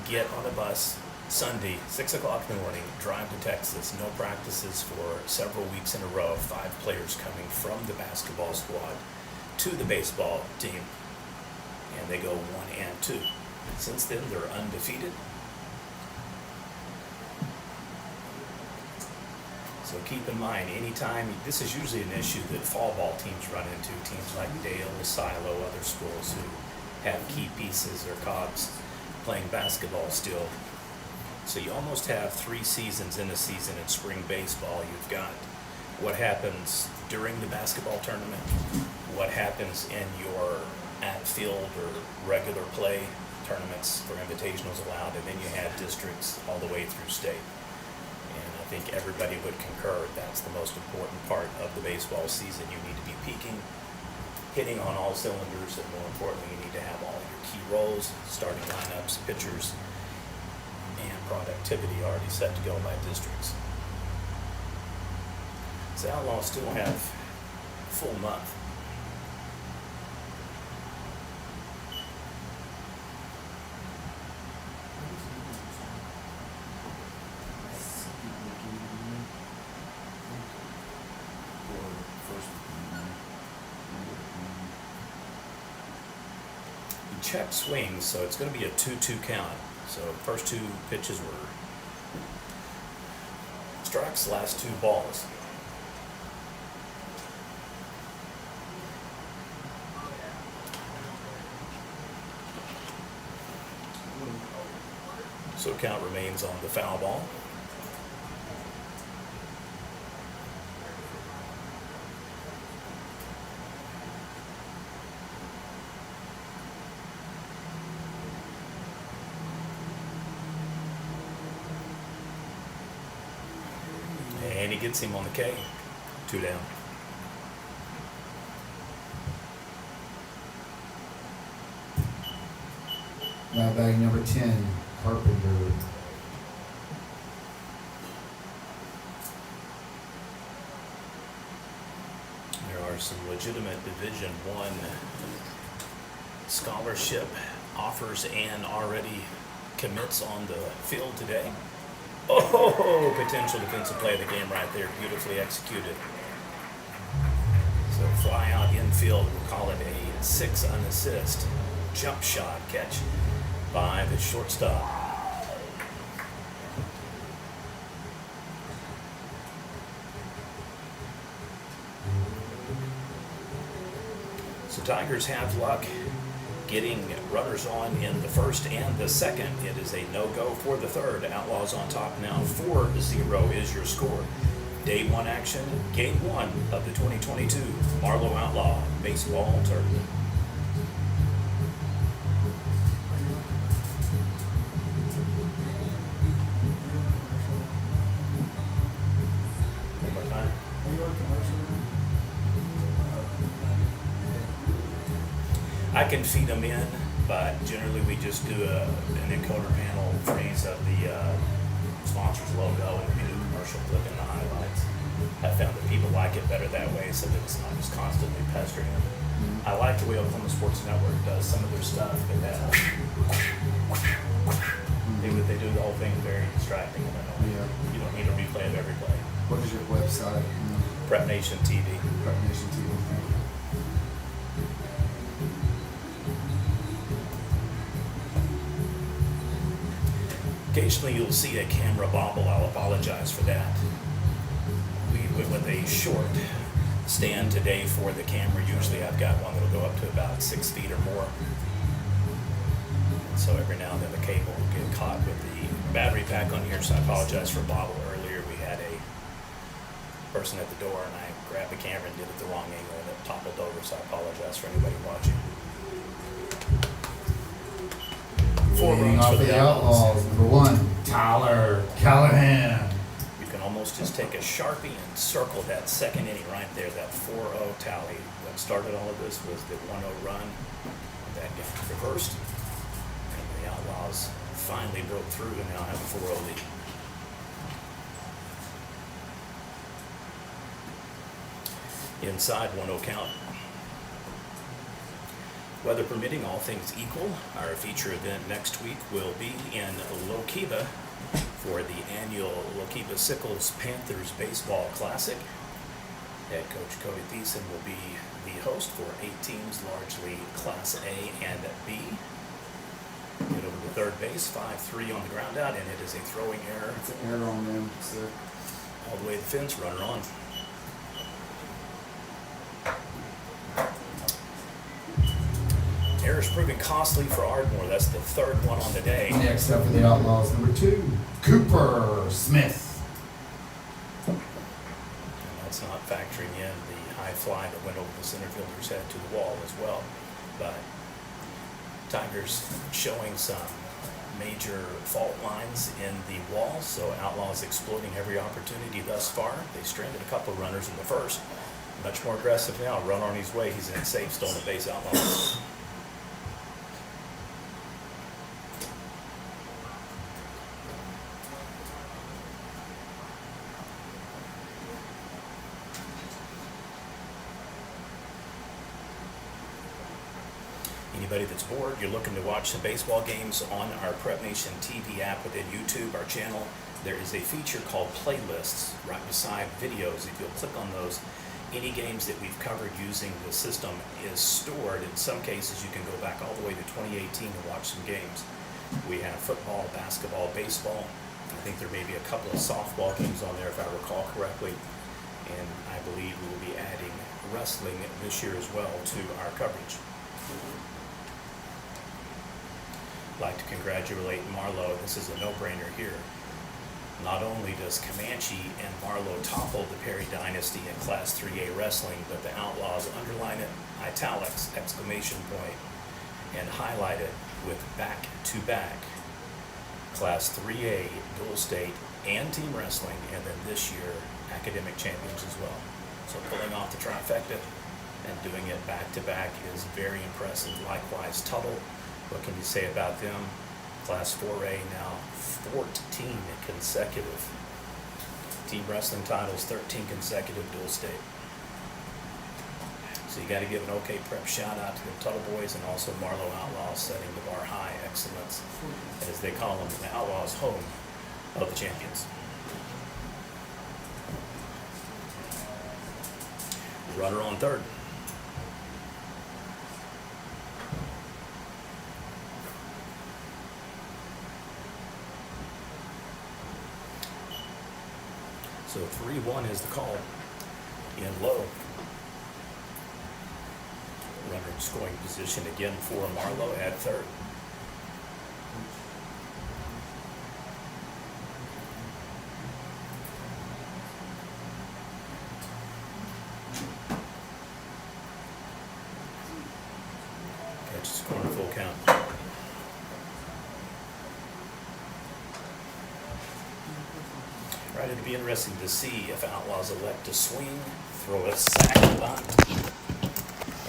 get on a bus Sunday, 6 o'clock in the morning, drive to Texas, no practices for several weeks in a row, 5 players coming from the basketball squad to the baseball team, and they go 1-2. Since then, they're undefeated. So keep in mind, anytime, this is usually an issue that fall ball teams run into, teams like Dale, Silo, other schools who have key pieces or cogs playing basketball still. So you almost have 3 seasons in a season in spring baseball. You've got what happens during the basketball tournament, what happens in your at-field or regular play tournaments for invitationals allowed, and then you have districts all the way through state. And I think everybody would concur that's the most important part of the baseball season. You need to be peaking, hitting on all cylinders, and more importantly, you need to have all your key roles, starting lineups, pitchers, and productivity already set to go by districts. So Outlaws still have a full month. Check swings, so it's going to be a 2-2 count. So first 2 pitches were strikes, last 2 balls. So count remains on the foul ball. And he gets him on the K. 2 down. Now bag number 10, Carpenter. There are some legitimate Division I scholarship offers and already commits on the field today. Oh, potential defensive play of the game right there, beautifully executed. So fly out infield, we'll call it a 6 unassist jump shot catch by the shortstop. So Tigers have luck getting runners on in the first and the second. It is a no-go for the third. Outlaws on top now. 4-0 is your score. Day 1 action, Game 1 of the 2022 Marlow Outlaw Baseball Tournament. can feed them in, but generally we just do an encoder panel freeze of the sponsor's logo and we do commercial clip in the highlights. I found that people like it better that way, so that it's not just constantly pestering them. I like the way Oklahoma Sports Network does some of their stuff. They do the whole thing very distracting. Yeah. You don't need a replay of every play. What is your website? Prep Nation TV. Prep Nation TV. Occasionally you'll see a camera bobble. I'll apologize for that. We went with a short stand today for the camera. Usually I've got one that'll go up to about 6 feet or more. And so every now and then the cable will get caught with the battery pack on here, so I apologize for bobble. Earlier we had a person at the door and I grabbed the camera and did it the wrong angle and it toppled over, so I apologize for anybody watching. 4 Leading runs off for for the the Outlaws. Outlaws. Number 1, Tyler Callahan. You can almost just take a Sharpie and circle that second inning right there, that 4-0 tally. What started all of this was the 1-0 run that got reversed. And the Outlaws finally broke through and now have a 4-0 lead. Inside 1-0 count. Weather permitting, all things equal, our feature event next week will be in Lokiba for the annual Lokiba Sickles Panthers Baseball Classic. Head coach Cody Thiessen will be the host for 8 teams, largely Class A and B. Get over to third base, 5-3 on the ground out, and it is a throwing error. It's an error on them, sir. All the way to the fence, runner on. Errors proving costly for Ardmore. That's the third one on the day. Next up for the Outlaws, number 2, Cooper Smith. And that's not factoring in the high fly that went over the center fielder's head to the wall as well. But Tigers showing some major fault lines in the wall, so Outlaws exploiting every opportunity thus far. They stranded a couple of runners in the first. Much more aggressive now. Run on his way. He's in safe, stolen base. Outlaws. Anybody that's bored, you're looking to watch some baseball games on our Prep Nation TV app within YouTube, our channel, there is a feature called Playlists right beside videos. If you'll click on those, any games that we've covered using the system is stored. In some cases, you can go back all the way to 2018 to watch some games. We have football, basketball, baseball. I think there may be a couple of softball games on there if I recall correctly. And I believe we will be adding wrestling this year as well to our coverage. I'd like to congratulate Marlow. This is a no-brainer here. Not only does Comanche and Marlow topple the Perry dynasty in Class 3A wrestling, but the Outlaws underline it, italics, exclamation point, and highlight it with back-to-back Class 3A dual state and team wrestling, and then this year academic champions as well. So pulling off the trifecta and doing it back-to-back is very impressive. Likewise, Tuttle. What can you say about them? Class 4A now 14 consecutive team wrestling titles, 13 consecutive dual state. So you got to give an OK Prep shout out to the Tuttle boys and also Marlow Outlaws setting the bar high. Excellence, as they call them, the Outlaws home of the champions. Runner on third. So 3-1 is the call in low. Runner in scoring position again for Marlow at third. Catch is scoring full count. Right, it'll be interesting to see if Outlaws elect to swing, throw a sack bunt,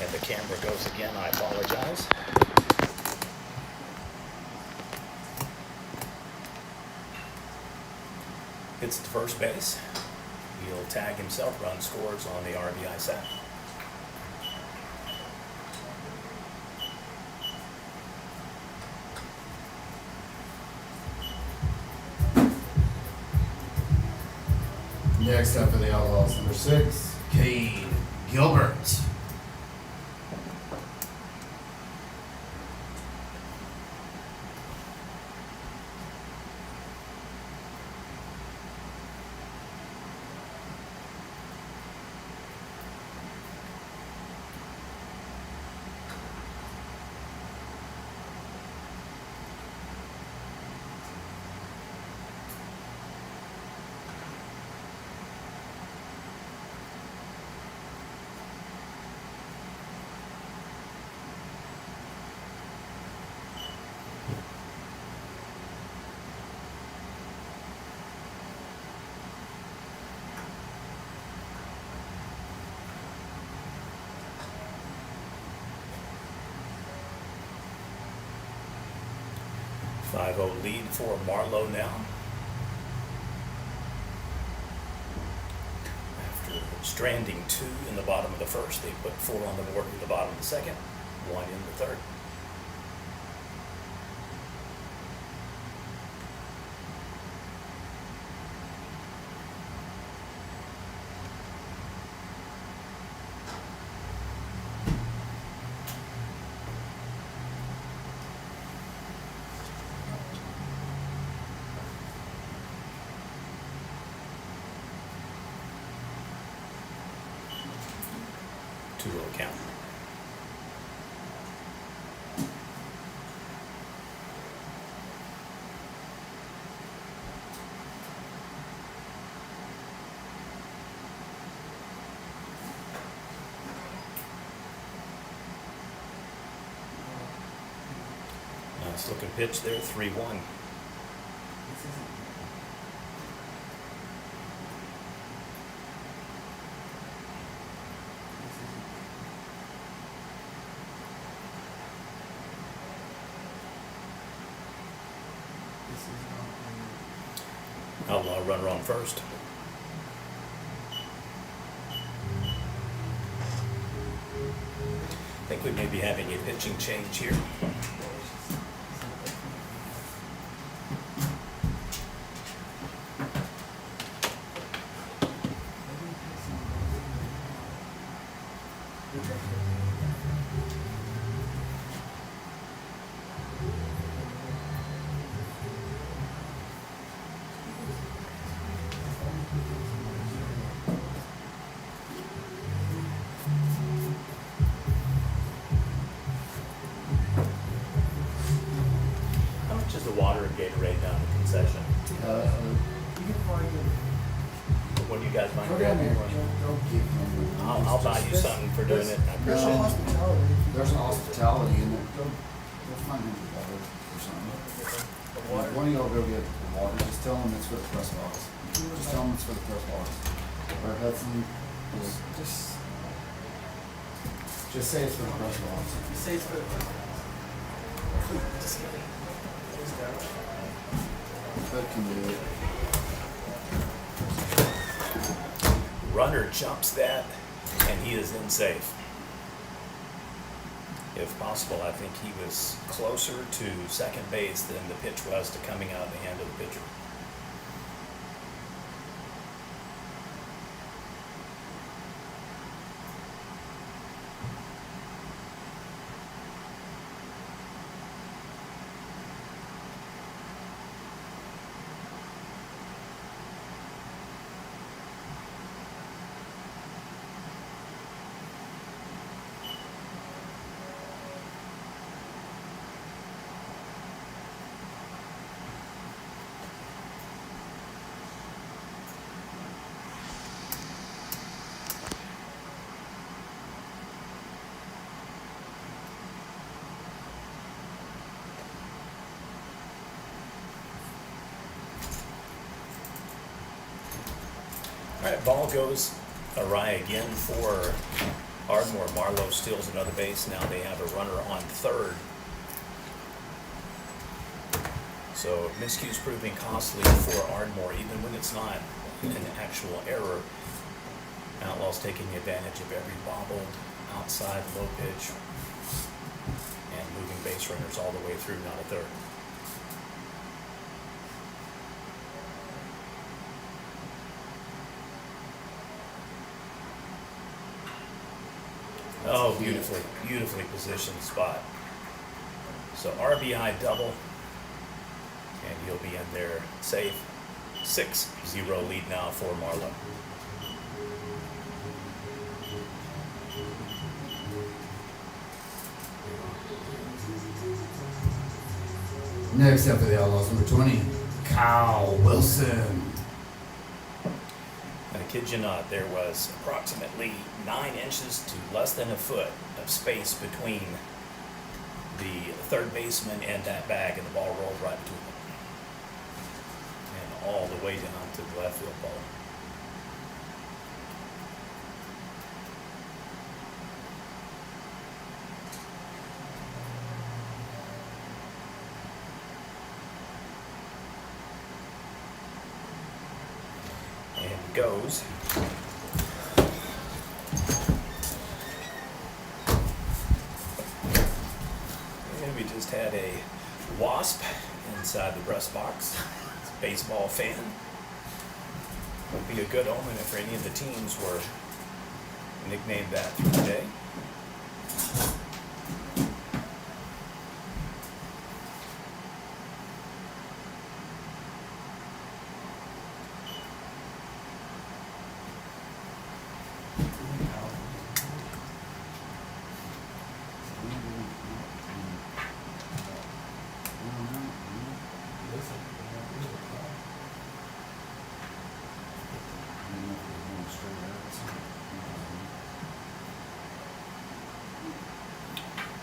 and the camera goes again, I apologize. Hits the first base. He'll tag himself, run scores on the RBI sack. Next up for the Outlaws, number 6, Cade Gilbert. Five-0 lead for Marlow now. After stranding 2 in the bottom of the first, they put 4 on the board in the bottom of the second, 1 in the third. Two-row count. Nice looking pitch there, 3-1. Outlaw runner on first. I think we may be having a pitching change here. How much is the water and Gatorade down the concession? You can find it. What do you guys mind Go down there. grabbing? Go give him. I'll buy you something for doing it. I There's appreciate a it. hospitality. There's an hospitality in there. Go find him water or something. One of y'all go get the water. Just tell him it's for the press box. Just tell him it's for the press box. Or Hudson, just say it's for the press box. Say it's for the. Bud can do it. Runner jumps that, and he is in safe. If possible, I think he was closer to second base than the pitch was to coming out of the hand of the pitcher. All right, ball goes awry again for Ardmore. Marlow steals another base. Now they have a runner on third. So miscues proving costly for Ardmore, even when it's not an actual error. Outlaws taking advantage of every bobbled, outside, low pitch, and moving base runners all the way through, not a third. Oh, beautifully positioned spot. So RBI double, and he'll be in there safe. 6-0 lead now for Marlow. Next up for the Outlaws, number 20, Kyle Wilson. I kid you not, there was approximately 9 inches to less than a foot of space between the third baseman and that bag, and the ball rolled right between them. And all the way down to the left field ball. And goes. And we just had a wasp inside the breast box. It's a baseball fan. Would be a good omen if any of the teams were nicknamed that today.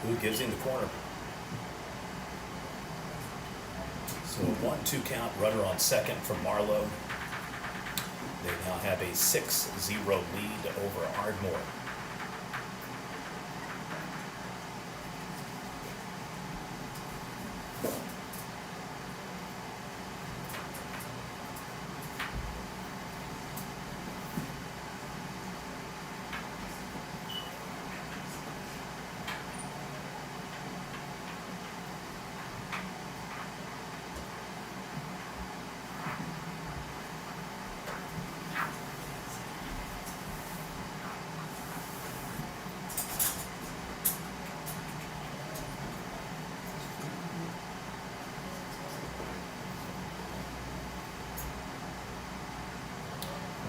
Who gives him the corner? So a 1-2 count, runner on second for Marlow. They now have a 6-0 lead over Ardmore.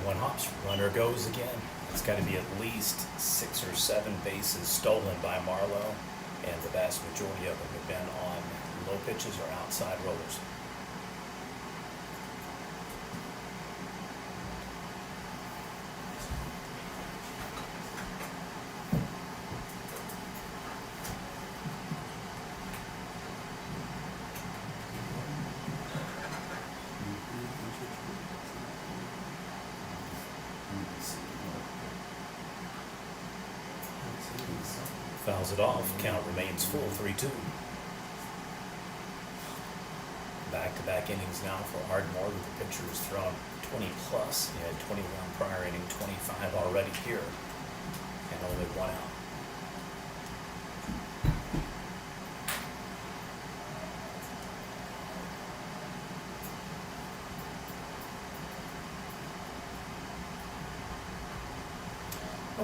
One hops, runner goes again. It's got to be at least 6 or 7 bases stolen by Marlow, and the vast majority of them have been on low pitches or outside rollers. Fouls it off. Count remains full, 3-2. Back-to-back innings now for Ardmore, with the pitcher has thrown 20 plus. He had 21 prior inning, 25 already here, and only 1 out.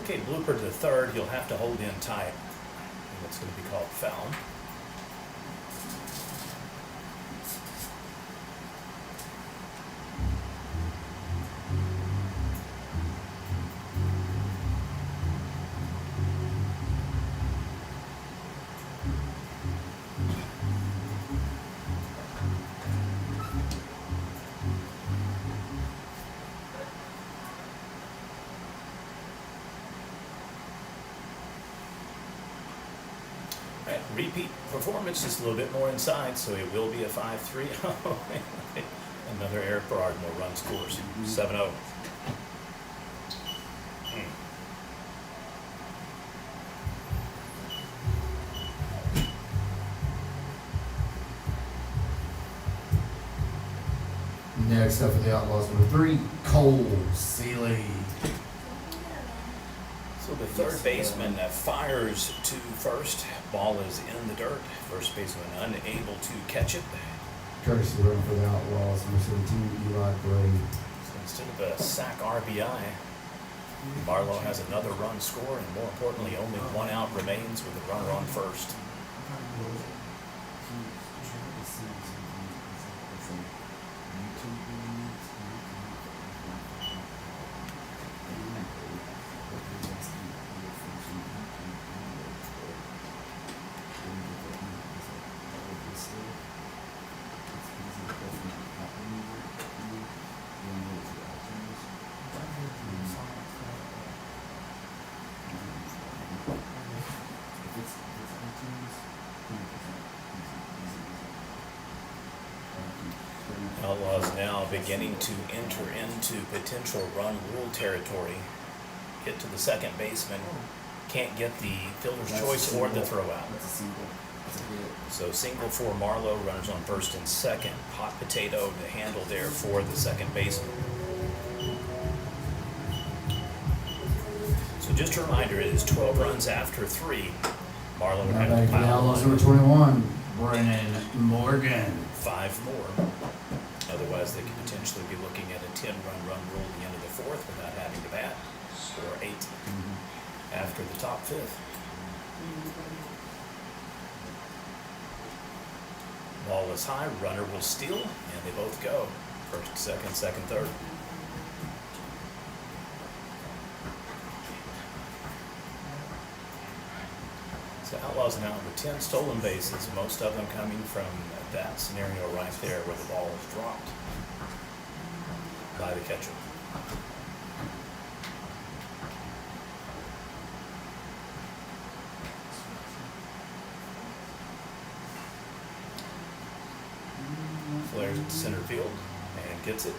Okay, blooper to the third. He'll have to hold in tight. What's going to be called foul. Right, repeat performance, just a little bit more inside, so it will be a 5-3. Another error for Ardmore, run scores 7-0. Next up for the Outlaws, number 3, Cole Seeley. So the third baseman fires to first. Ball is in the dirt. First baseman unable to catch it. Courtesy run for the Outlaws, number 17, Eli Gray. So instead of a sack RBI, Marlow has another run score, and more importantly, only one out remains with a runner on first. Outlaws now beginning to enter into potential run rule territory. Get to the second baseman, can't get the fielder's choice or the throw out. That's a single. That's a hit. So single for Marlow, runners on first and second. Hot potato to handle there for the second baseman. So just a reminder, it is 12 runs after 3. Marlow would Now have back to to the pile Outlaws, on number 21, Brennan Morgan. 5 more. Otherwise, they could potentially be looking at a 10-run rule at the end of the 4th without having to bat, or 8 after the top 5th. Ball is high, runner will steal, and they both go. First, second, third. So Outlaws now with 10 stolen bases, most of them coming from that scenario right there where the ball is dropped by the catcher. Flares to center field and gets it.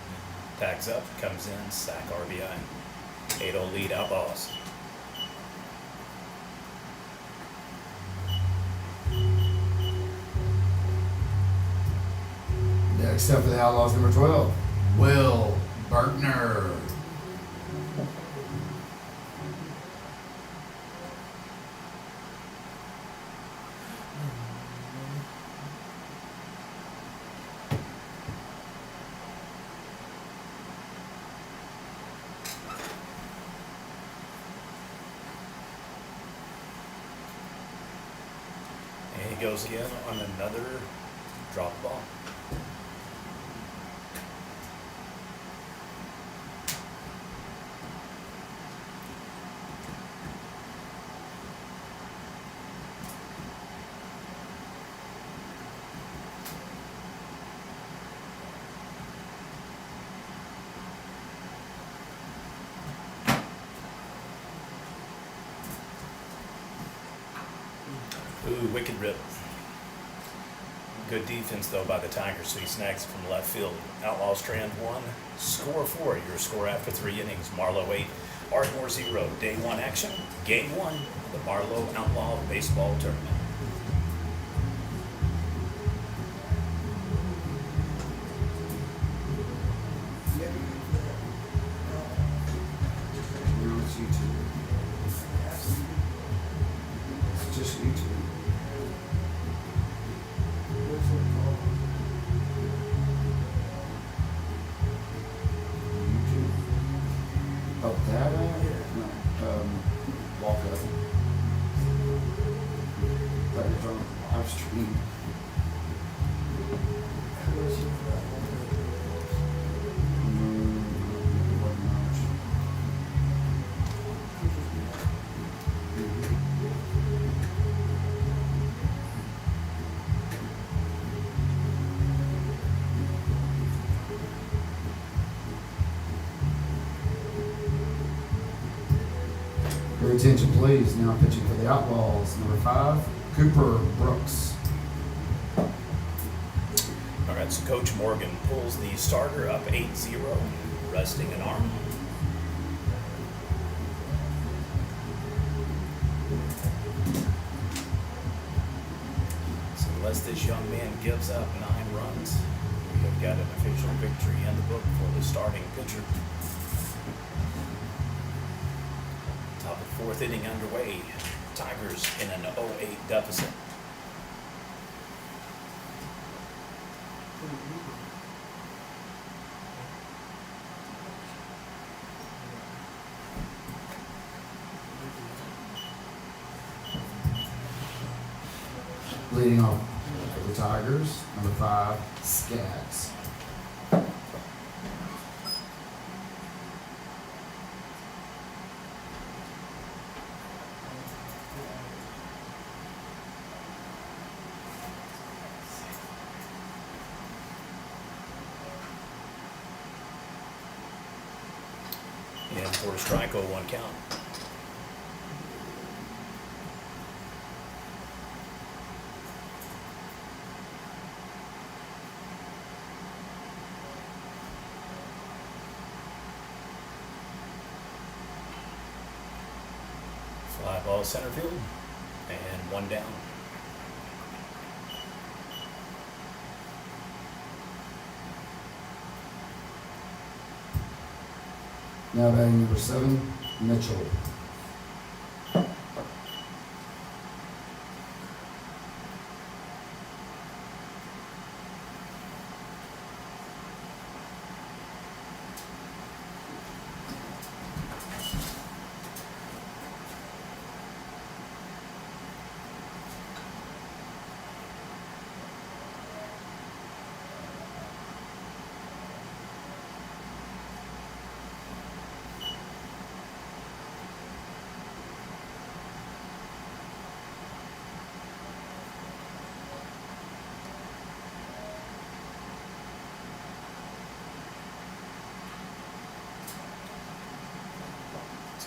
Tags up, comes in, sack RBI. 8-0 lead, Outlaws. Next up for the Outlaws, number 12, Will Berkner. And he goes again on another drop ball. Ooh, wicked rip. Good defense, though, by the Tigers, so he snags it from left field. Outlaws strand 1, score 4. Your score after 3 innings. Marlow 8, Ardmore 0. Day 1 action, game 1 of the Marlow Outlaw Baseball Tournament. Now it's YouTube. It's just YouTube. Oh, that? No. Walk up. But it's on live stream. Your attention, please. Now pitching for the Outlaws, number 5, Cooper Brooks. All right, so Coach Morgan pulls the starter up 8-0, resting an arm. So unless this young man gives up 9 runs, We have got an official victory in the book for the starting pitcher. Top of the fourth inning underway. Tigers in an 0-8 deficit. Leading off for the Tigers, number 5, Skaggs. And for a strike, 0-1 count. Fly ball center field, and 1 down. Now batting number 7, Mitchell.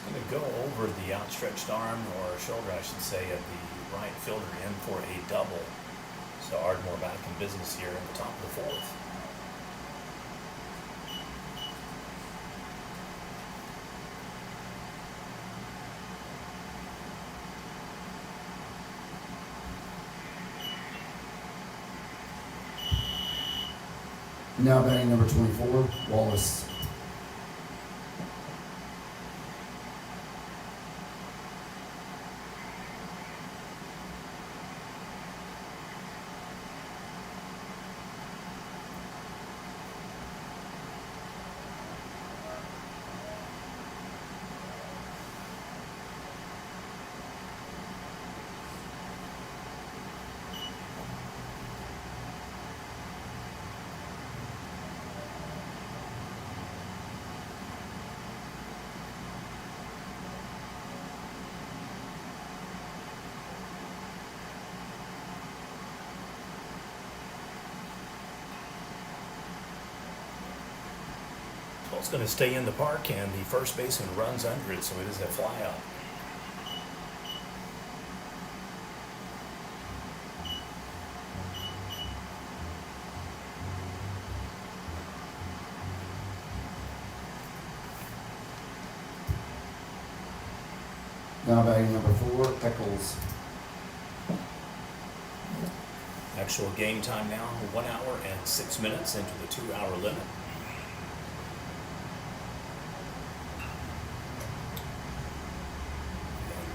Going to go over the outstretched arm, or shoulder I should say, of the right fielder in for a double. So Ardmore back in business here in the top of the fourth. Now batting number 24, Wallace. Ball's going to stay in the park, and the first baseman runs under it, so it is a fly out. Now batting number 4, Eccles. Actual game time now, 1 hour and 6 minutes into the 2-hour limit.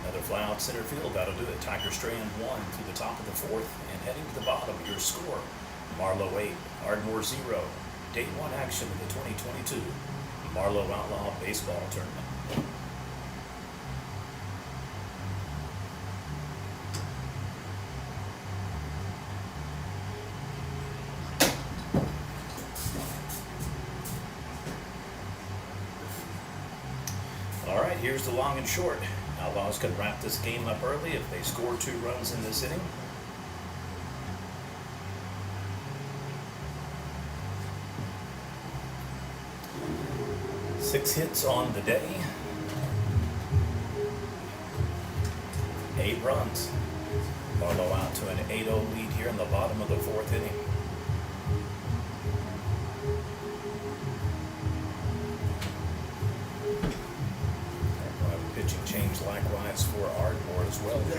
Another fly out center field, that'll do it. Tigers straying 1 through the top of the fourth, and heading to the bottom, your score. Marlow 8, Ardmore 0. Day 1 action of the 2022 Marlow Outlaw Baseball Tournament. All right, here's the long and short. Outlaws can wrap this game up early if they score 2 runs in this inning. Six hits on the day. 8 runs. Marlow out to an 8-0 lead here in the bottom of the 4th inning. We'll have a pitching change likewise for Ardmore as well here.